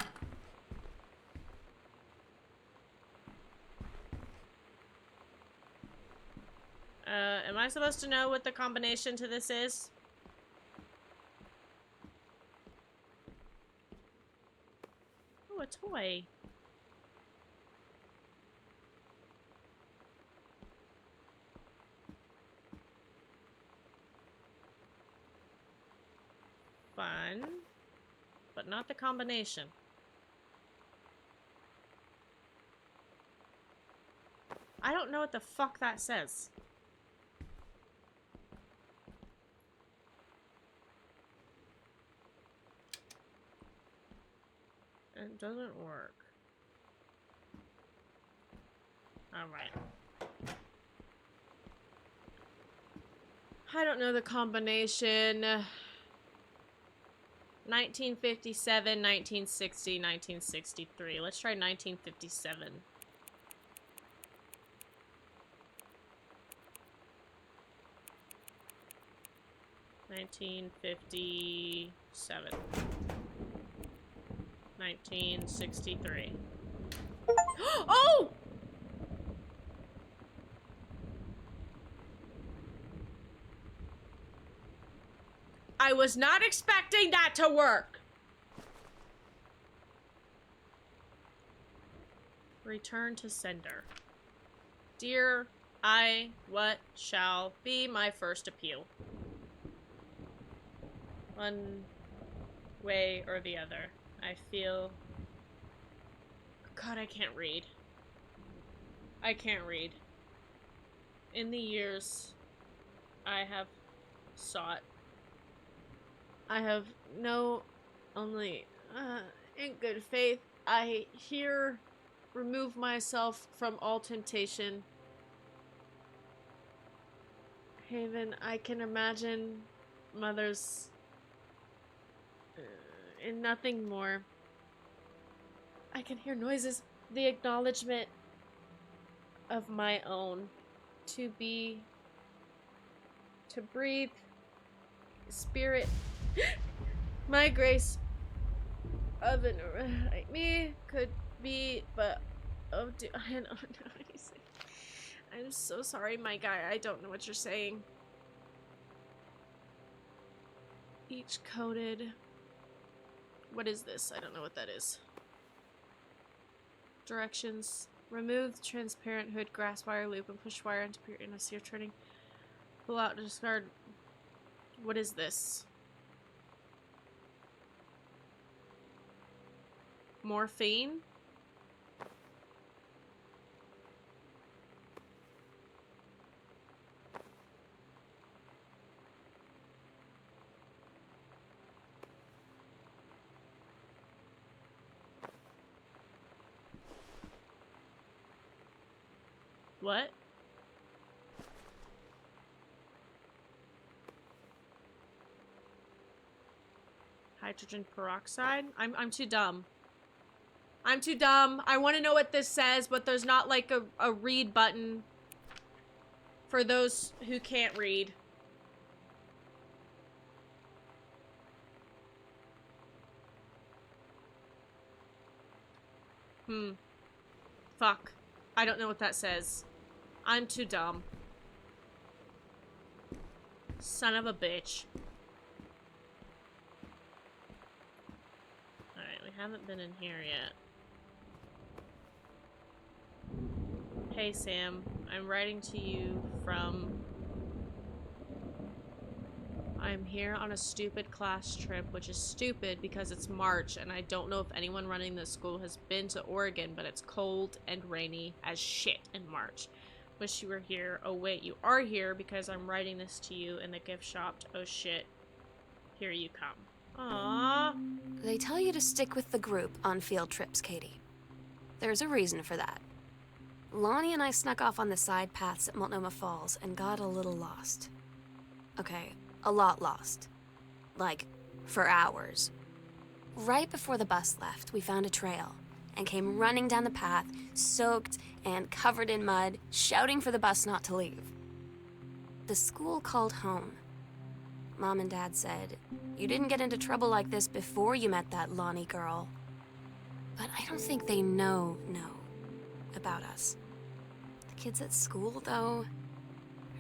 Am I supposed to know what the combination to this is? Oh, a toy. Fun. But not the combination. I don't know what the fuck that says. It doesn't work. Alright. I don't know the combination. 1957, 1960, 1963. Let's try 1957. $1957. 1963. Oh! I was not expecting that to work. Return to sender. Dear, what shall be my first appeal? One way or the other. I feel... God, I can't read. I can't read. In the years I have sought, I have only in good faith, I here remove myself from all temptation. Haven, I can imagine mothers and nothing more. I can hear noises, the acknowledgement of my own, to breathe, spirit, my grace of an like me could be, but oh, I don't know what he's saying. I'm so sorry, my guy. I don't know what you're saying. Each coated. What is this? I don't know what that is. Directions. Remove transparent hood, grass wire loop, and push wire into period in a sear turning. Pull out, discard. What is this? Morphine? What? Hydrogen peroxide? I'm too dumb. I'm too dumb. I want to know what this says, but there's not like a read button for those who can't read. Fuck. I don't know what that says. I'm too dumb. Son of a bitch. Alright, we haven't been in here yet. Hey Sam, I'm writing to you from... I'm here on a stupid class trip, which is stupid because it's March and I don't know if anyone running this school has been to Oregon, but it's cold and rainy as shit in March. Wish you were here. Oh wait, you are here because I'm writing this to you in the gift shop. Oh shit. Here you come. Aww. They tell you to stick with the group on field trips, Katie. There's a reason for that. Lonnie and I snuck off on the side paths at Multnomah Falls and got a little lost. Okay, a lot lost. Like, for hours. Right before the bus left, we found a trail and came running down the path, soaked and covered in mud, shouting for the bus not to leave. The school called home. Mom and Dad said, "You didn't get into trouble like this before you met that Lonnie girl." But I don't think they know about us. The kids at school, though,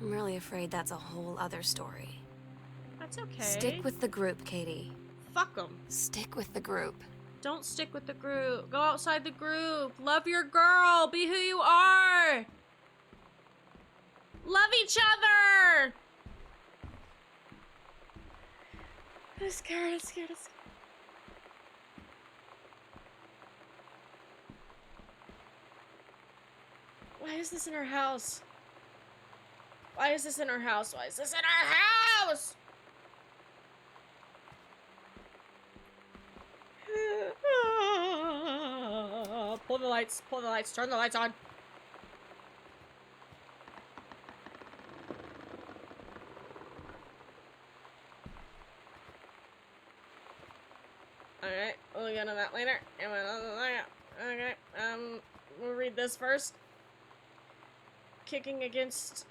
I'm really afraid that's a whole other story. That's okay. Stick with the group, Katie. Fuck them. Stick with the group. Don't stick with the group. Go outside the group. Love your girl. Be who you are. Love each other. I'm scared. I'm scared. I'm scared. Why is this in our house? Why is this in our house? Why is this in our house? Pull the lights, turn the lights on. Alright, we'll get into that later. Okay, we'll read this first. Kicking against...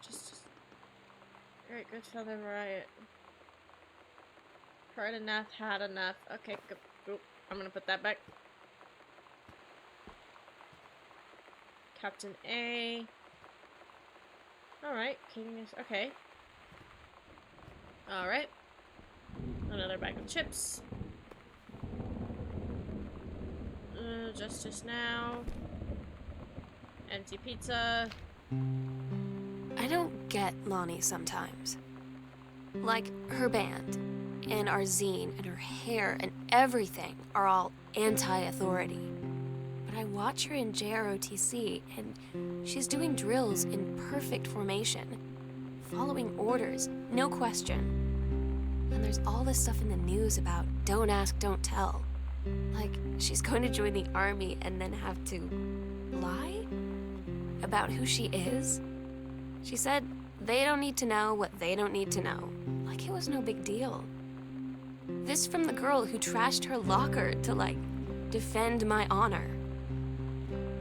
Just... Alright, good feather riot. Heard enough, had enough. Okay, good. Oop, I'm gonna put that back. Captain A. Alright, kicking is... Okay. Alright. Another bag of chips. Justice now. Empty pizza. I don't get Lonnie sometimes. Like, her band, and our zine, and her hair, and everything are all anti-authority. But I watch her in JROTC, and she's doing drills in perfect formation. Following orders, no question. And there's all this stuff in the news about don't ask, don't tell. Like, she's going to join the army and then have to lie about who she is. She said they don't need to know what they don't need to know. Like it was no big deal. This from the girl who trashed her locker to, like, defend my honor.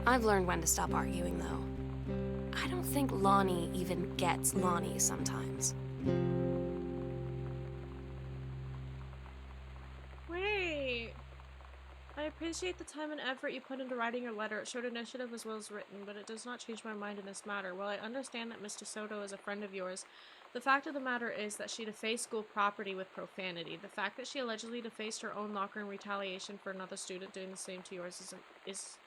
I've learned when to stop arguing, though. I don't think Lonnie even gets Lonnie sometimes. Wait. I appreciate the time and effort you put into writing your letter. It showed initiative as well as written, but it does not change my mind in this matter. While I understand that Miss DeSoto is a friend of yours, the fact of the matter is that she defaced school property with profanity. The fact that she allegedly defaced her own locker in retaliation for another student doing the same to yours is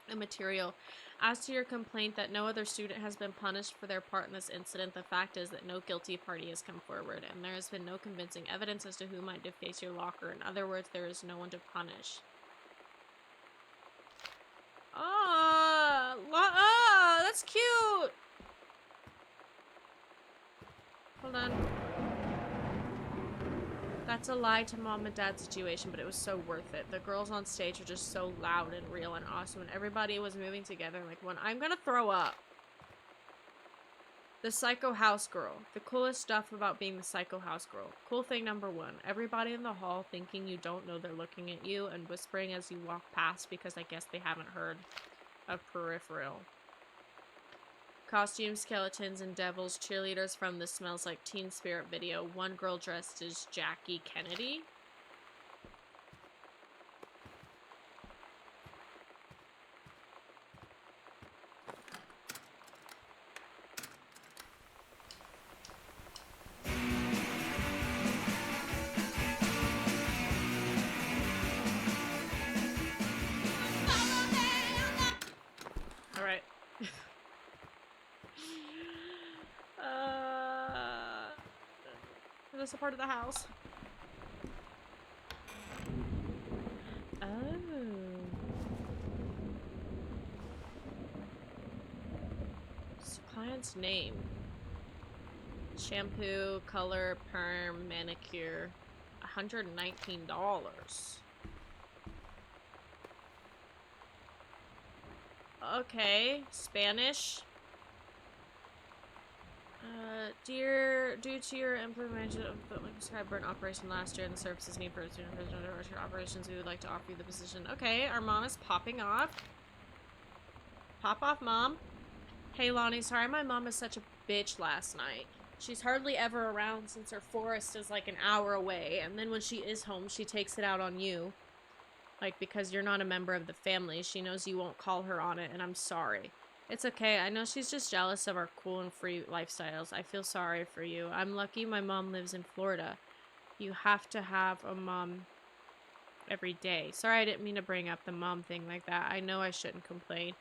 immaterial. As to your complaint that no other student has been punished for their part in this incident, the fact is that no guilty party has come forward, and there has been no convincing evidence as to who might deface your locker. In other words, there is no one to punish. That's cute! Hold on. That's a lie to mom and dad's situation, but it was so worth it. The girls on stage were just so loud and real and awesome, and everybody was moving together like one. I'm gonna throw up. The psycho house girl. The coolest stuff about being the psycho house girl. Cool thing number 1. Everybody in the hall thinking you don't know they're looking at you and whispering as you walk past because I guess they haven't heard of peripheral. Costumes, skeletons, and devils. Cheerleaders from the Smells Like Teen Spirit video. One girl dressed as Jackie Kennedy. Alright. Is this a part of the house? Oh. What's the client's name? Shampoo, color, perm, manicure. $119. Okay, Spanish. Due to your implementation of the prescribed burn operation last year and the services need for operations, we would like to offer you the position. Okay, our mom is popping off. Pop off, mom. Hey, Lonnie, sorry my mom is such a bitch last night. She's hardly ever around since her forest is like an hour away, and then when she is home, she takes it out on you. Like, because you're not a member of the family, she knows you won't call her on it, and I'm sorry. It's okay, I know she's just jealous of our cool and free lifestyles. I feel sorry for you. I'm lucky my mom lives in Florida. You have to have a mom every day. Sorry, I didn't mean to bring up the mom thing like that. I know I shouldn't complain.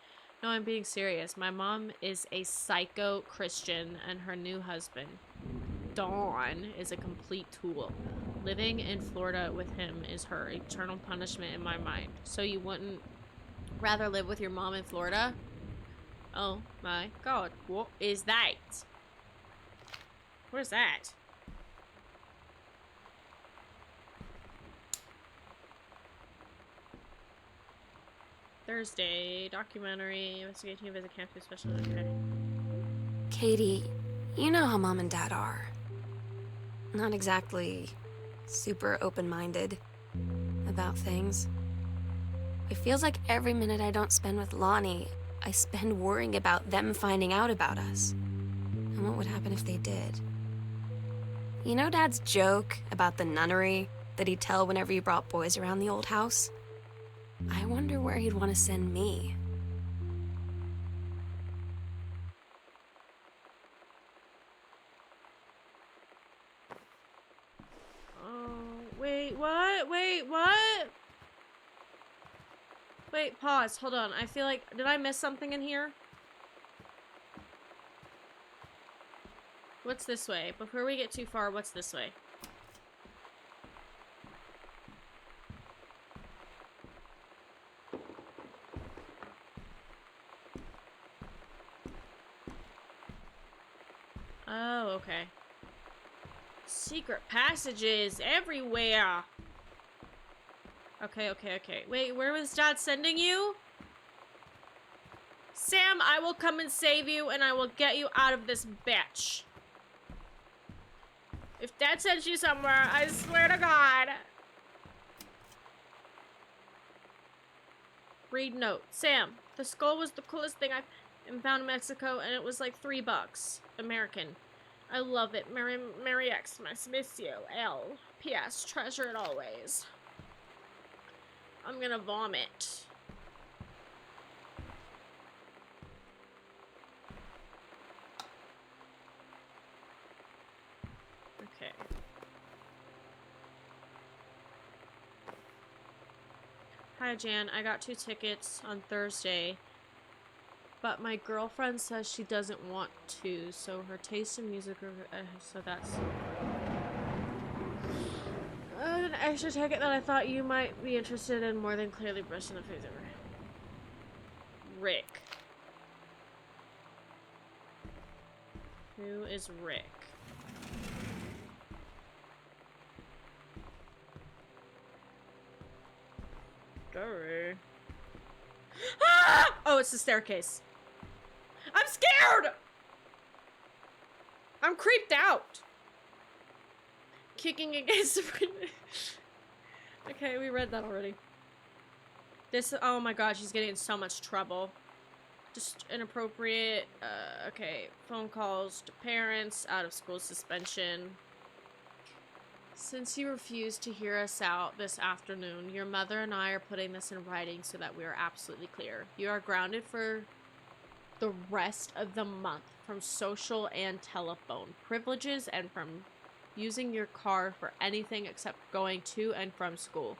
No, I'm being serious. My mom is a psycho Christian, and her new husband, Dawn, is a complete tool. Living in Florida with him is her eternal punishment in my mind. So you wouldn't rather live with your mom in Florida? Oh my god. What is that? What is that? Thursday. Documentary. Investigating visit campus special. Okay. Katie, you know how Mom and Dad are. Not exactly super open-minded about things. It feels like every minute I don't spend with Lonnie, I spend worrying about them finding out about us. And what would happen if they did? You know Dad's joke about the nunnery that he'd tell whenever he brought boys around the old house? I wonder where he'd want to send me. Wait, what? Wait, what? Wait, pause. Hold on. I feel like... Did I miss something in here? What's this way? Before we get too far, what's this way? Oh, okay. Secret passages everywhere. Okay, okay, okay. Wait, where was Dad sending you? Sam, I will come and save you, and I will get you out of this bitch. If Dad sends you somewhere, I swear to God. Read note. Sam, the skull was the coolest thing I've found in Mexico, and it was like $3 American. I love it. Merry Xmas. Miss you. L. P.S. Treasure it always. I'm gonna vomit. Okay. Hi, Jan. I got 2 tickets on Thursday, but my girlfriend says she doesn't want to, so her taste in music are, so that's... an extra ticket that I thought you might be interested in more than clearly brushing the face over. Rick. Who is Rick? Sorry. Ah! Oh, it's the staircase. I'm scared! I'm creeped out. Kicking against the... Okay, we read that already. This, oh my god, she's getting in so much trouble. Just inappropriate, okay, phone calls to parents, out of school suspension. Since you refused to hear us out this afternoon, your mother and I are putting this in writing so that we are absolutely clear. You are grounded for the rest of the month from social and telephone privileges and from using your car for anything except going to and from school.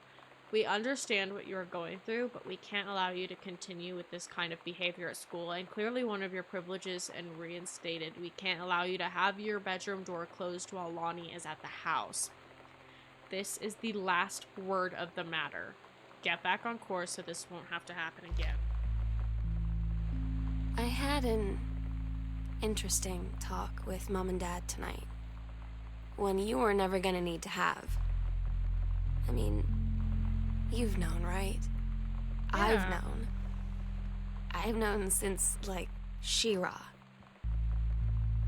We understand what you are going through, but we can't allow you to continue with this kind of behavior at school, and clearly one of your privileges and reinstated. We can't allow you to have your bedroom door closed while Lonnie is at the house. This is the last word of the matter. Get back on course so this won't have to happen again. I had an interesting talk with Mom and Dad tonight. One you were never gonna need to have. I mean, you've known, right? Yeah. I've known since, like, She-Ra.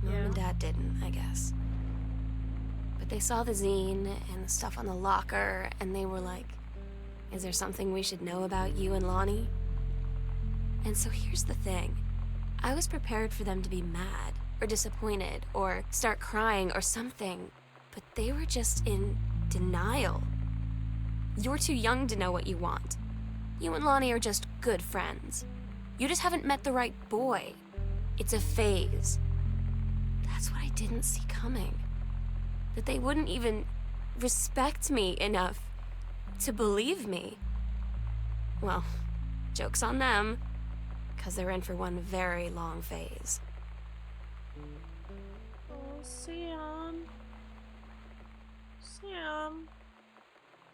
Mom Yeah. and Dad didn't, I guess. But they saw the zine and the stuff on the locker, and they were like, is there something we should know about you and Lonnie? And so here's the thing. I was prepared for them to be mad, or disappointed, or start crying, or something. But they were just in denial. You're too young to know what you want. You and Lonnie are just good friends. You just haven't met the right boy. It's a phase. That's what I didn't see coming. That they wouldn't even respect me enough to believe me. Well, joke's on them, because they're in for one very long phase. Oh, Sam. Sam.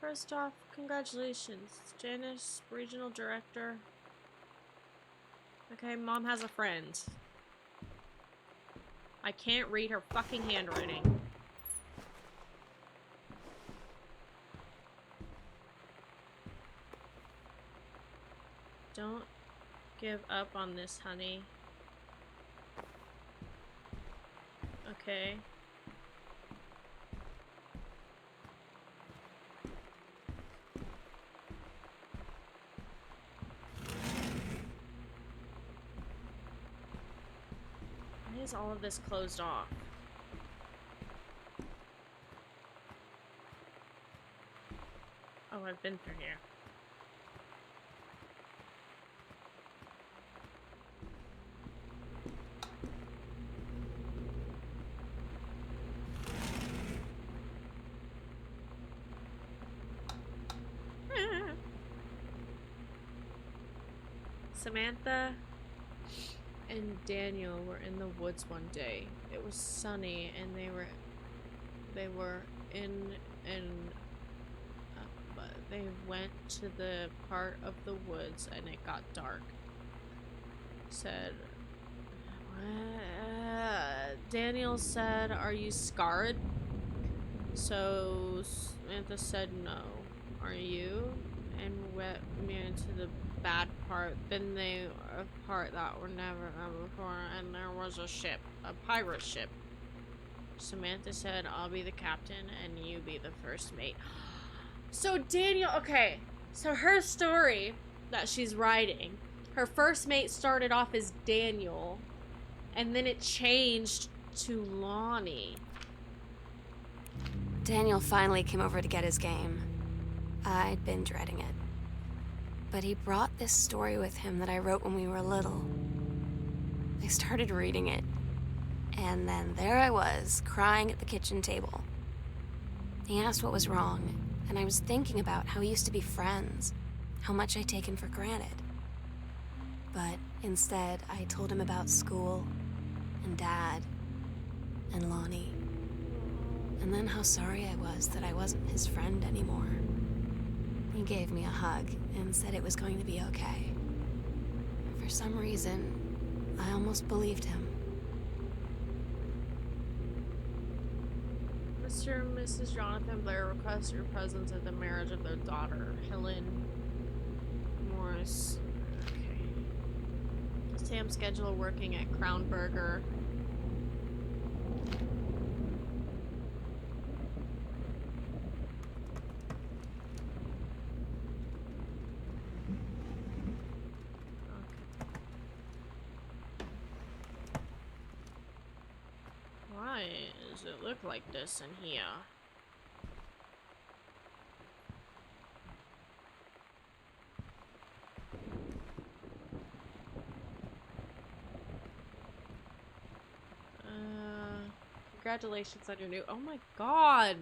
First off, congratulations. Janice, regional director. Okay, Mom has a friend. I can't read her fucking handwriting. Don't give up on this, honey. Okay. Why is all of this closed off? Oh, I've been through here. Samantha and Daniel were in the woods one day. It was sunny, and they went to the part of the woods, and it got dark. Said, Daniel said, "Are you scarred?" So Samantha said, "No." "Are you?" And went me into the bad part. Then they a part that were never done before, and there was a ship, a pirate ship. Samantha said, "I'll be the captain and you be the first mate." So Daniel, okay, so her story that she's writing, her first mate started off as Daniel, and then it changed to Lonnie. Daniel finally came over to get his game. I'd been dreading it. But he brought this story with him that I wrote when we were little. I started reading it, and then there I was, crying at the kitchen table. He asked what was wrong, and I was thinking about how we used to be friends, how much I'd taken for granted. But instead, I told him about school, and Dad, and Lonnie. And then how sorry I was that I wasn't his friend anymore. He gave me a hug and said it was going to be okay. For some reason, I almost believed him. Mr. and Mrs. Jonathan Blair request your presence at the marriage of their daughter, Helen Morris. Okay. Sam schedule working at Crown Burger. Why does it look like this in here? Congratulations on your new— oh my god!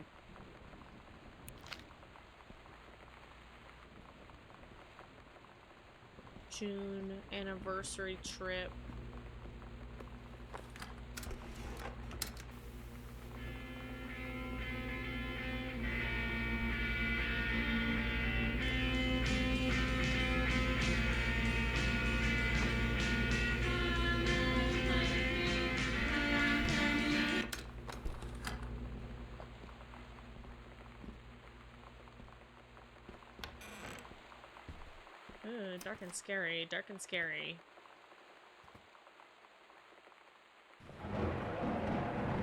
June anniversary trip. Ooh, dark and scary, dark and scary.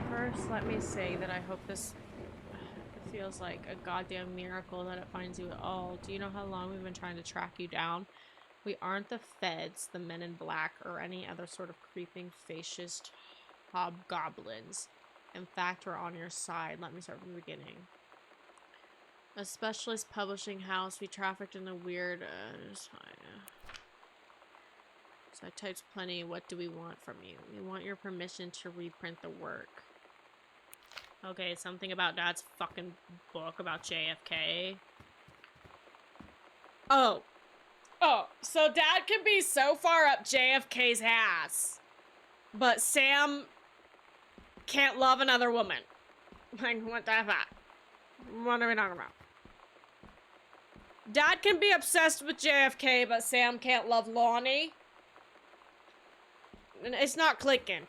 First, let me say that I hope this it feels like a goddamn miracle that it finds you at all. Do you know how long we've been trying to track you down? We aren't the feds, the men in black, or any other sort of creeping fascist hobgoblins. In fact, we're on your side. Let me start from the beginning. A specialist publishing house. We trafficked in the weird, so I typed plenty. What do we want from you? We want your permission to reprint the work. Okay, something about Dad's fucking book about JFK. Oh, so Dad can be so far up JFK's ass, but Sam can't love another woman. Like, what the fuck? What are we talking about? Dad can be obsessed with JFK, but Sam can't love Lonnie. It's not clicking.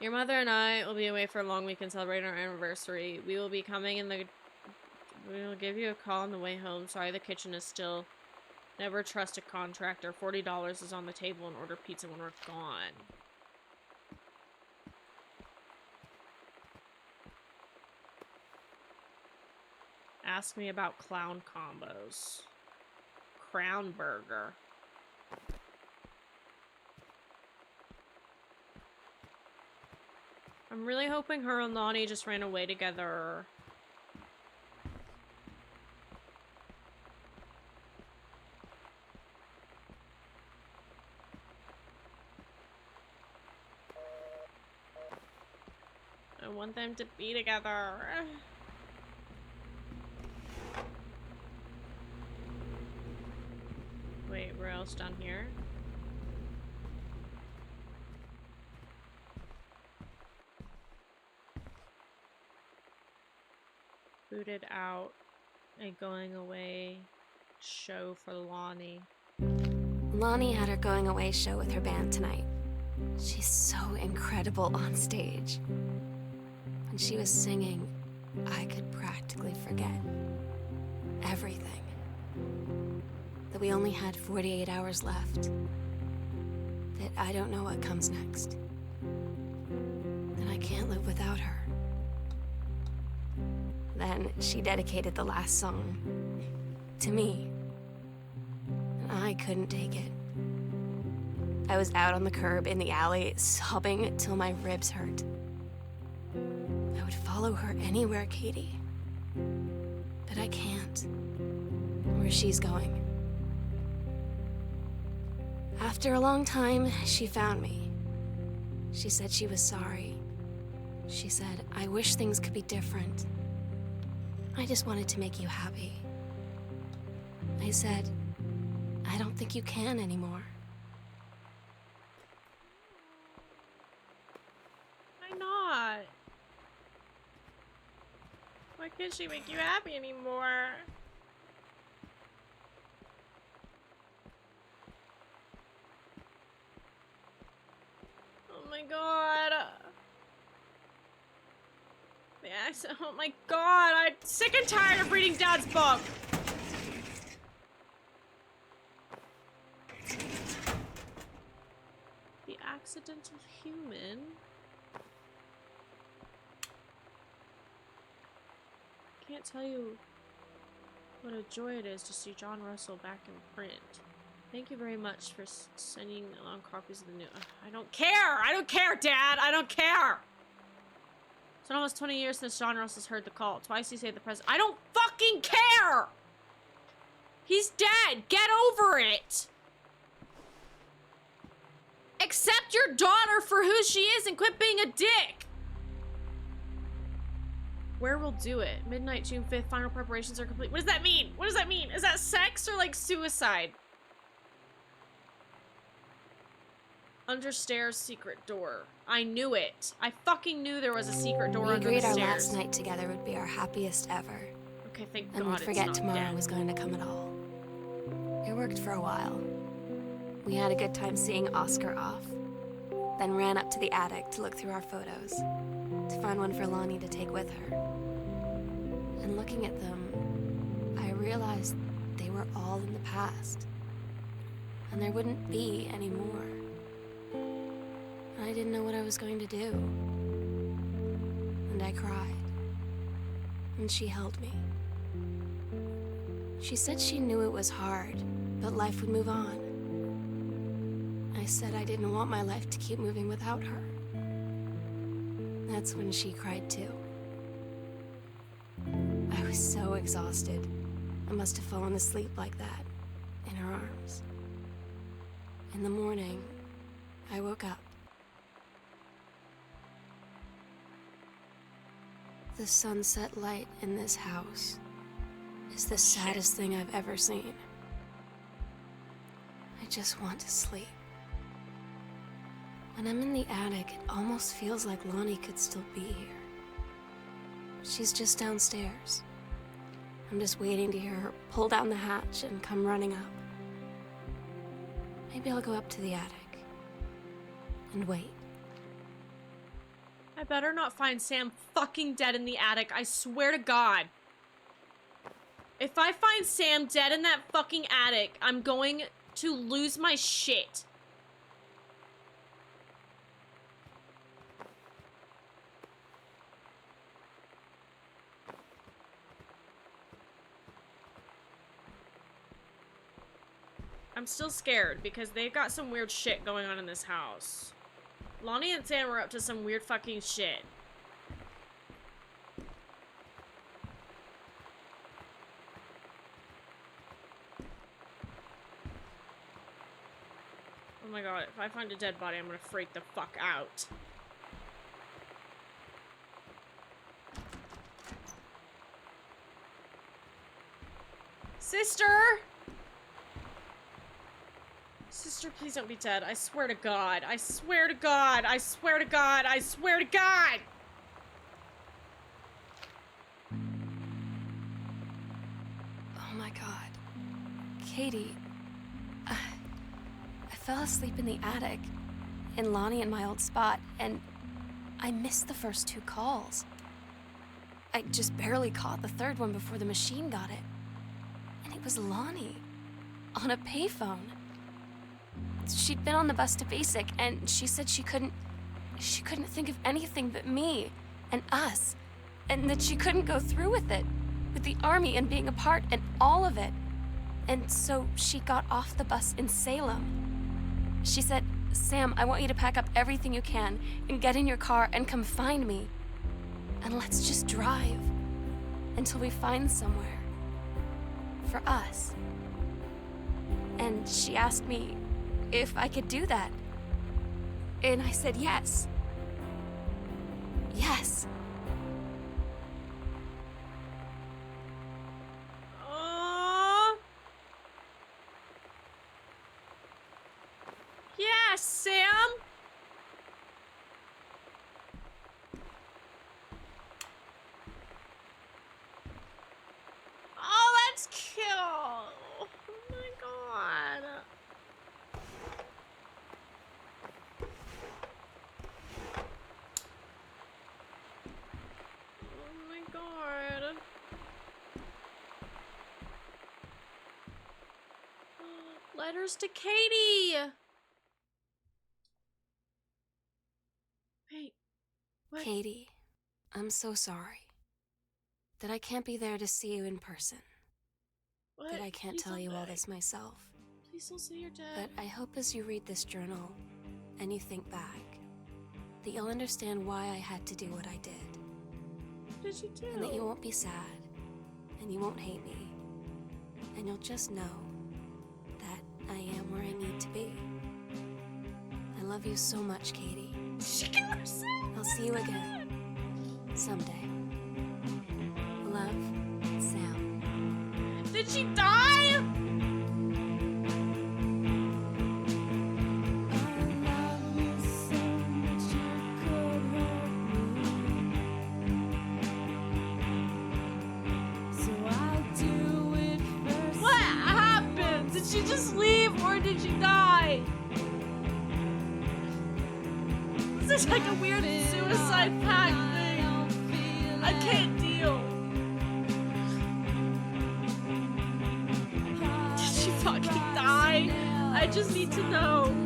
Your mother and I will be away for a long weekend celebrating our anniversary. We will be coming in the... We will give you a call on the way home. Sorry, the kitchen is still... Never trust a contractor. $40 is on the table and order pizza when we're gone. Ask me about clown combos. Crown burger. I'm really hoping her and Lonnie just ran away together. I want them to be together. Wait, where else down here? Booted out. A going away show for Lonnie. Lonnie had her going away show with her band tonight. She's so incredible on stage. When she was singing, I could practically forget everything. That we only had 48 hours left. That I don't know what comes next. That I can't live without her. Then she dedicated the last song to me. And I couldn't take it. I was out on the curb in the alley, sobbing till my ribs hurt. I would follow her anywhere, Katie. But I can't. Where she's going. After a long time, she found me. She said she was sorry. She said, I wish things could be different. I just wanted to make you happy. I said, I don't think you can anymore. Why not? Why can't she make you happy anymore? Oh my god. The accent. Oh my god. I'm sick and tired of reading Dad's book. The accidental human. Can't tell you what a joy it is to see John Russell back in print. Thank you very much for sending along copies of the new. I don't care! I don't care, Dad! I don't care! It's been almost 20 years since John Ross has heard the call. Twice he saved the president. I don't fucking care! He's dead! Get over it! Accept your daughter for who she is and quit being a dick! Where will do it? Midnight, June 5th. Final preparations are complete. What does that mean? What does that mean? Is that sex or like suicide? Understairs secret door. I knew it. I fucking knew there was a secret door We under the agreed our stairs. last night together would be our happiest ever. Okay, thank And God we'd it's forget not tomorrow dead. was going to come at all. It worked for a while. We had a good time seeing Oscar off. Then ran up to the attic to look through our photos, to find one for Lonnie to take with her. And looking at them, I realized they were all in the past. And there wouldn't be any more. And I didn't know what I was going to do. And I cried. And she held me. She said she knew it was hard, but life would move on. I said I didn't want my life to keep moving without her. That's when she cried too. I was so exhausted. I must have fallen asleep like that, in her arms. In the morning, I woke up. The sunset light in this house is the saddest thing I've ever seen. I just want to sleep. When I'm in the attic, it almost feels like Lonnie could still be here. She's just downstairs. I'm just waiting to hear her pull down the hatch and come running up. Maybe I'll go up to the attic and wait. I better not find Sam fucking dead in the attic. I swear to God. If I find Sam dead in that fucking attic, I'm going to lose my shit. I'm still scared because they've got some weird shit going on in this house. Lonnie and Sam were up to some weird fucking shit. Oh my God, if I find a dead body, I'm gonna freak the fuck out. Sister! Sister, please don't be dead. I swear to God. I swear to God. I swear to God. I swear to God! Oh my God. Katie, I fell asleep in the attic, in Lonnie and my old spot, and I missed the first 2 calls. I just barely caught the third one before the machine got it. And it was Lonnie, on a payphone. She'd been on the bus to Basic, and she said she couldn't think of anything but me and us, and that she couldn't go through with it, with the army and being apart and all of it. And so she got off the bus in Salem. She said, "Sam, I want you to pack up everything you can and get in your car and come find me. And let's just drive until we find somewhere for us." And she asked me if I could do that. And I said yes. Yes. Aww. Yes, Sam! Oh, that's cute! Oh my God. Oh my God. Letters to Katie! Wait, what? Katie, I'm so sorry that I can't be there to see you in person. What? That I can't Please tell don't you all beg. this myself. Please don't say you're dead. But I hope as you read this journal and you think back, that you'll understand why I had to do what I did. What did you do? And that you won't be sad, and you won't hate me. And you'll just know that I am where I need to be. I love you so much, Katie. She killed herself. I'll see you again. Someday. Love, Sam. Did she die? What happened? Did she just leave or did she die? This is like a weird suicide pact thing. I can't deal. Did she fucking die? I just need to know.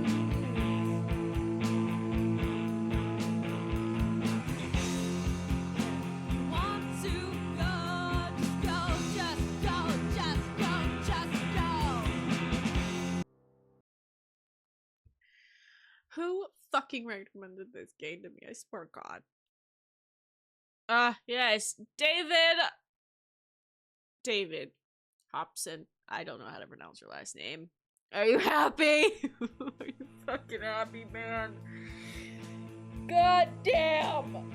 Who fucking recommended this game to me? I swear to God. Yes, David Hobson. I don't know how to pronounce your last name. Are you happy? Are you fucking happy, man? God damn!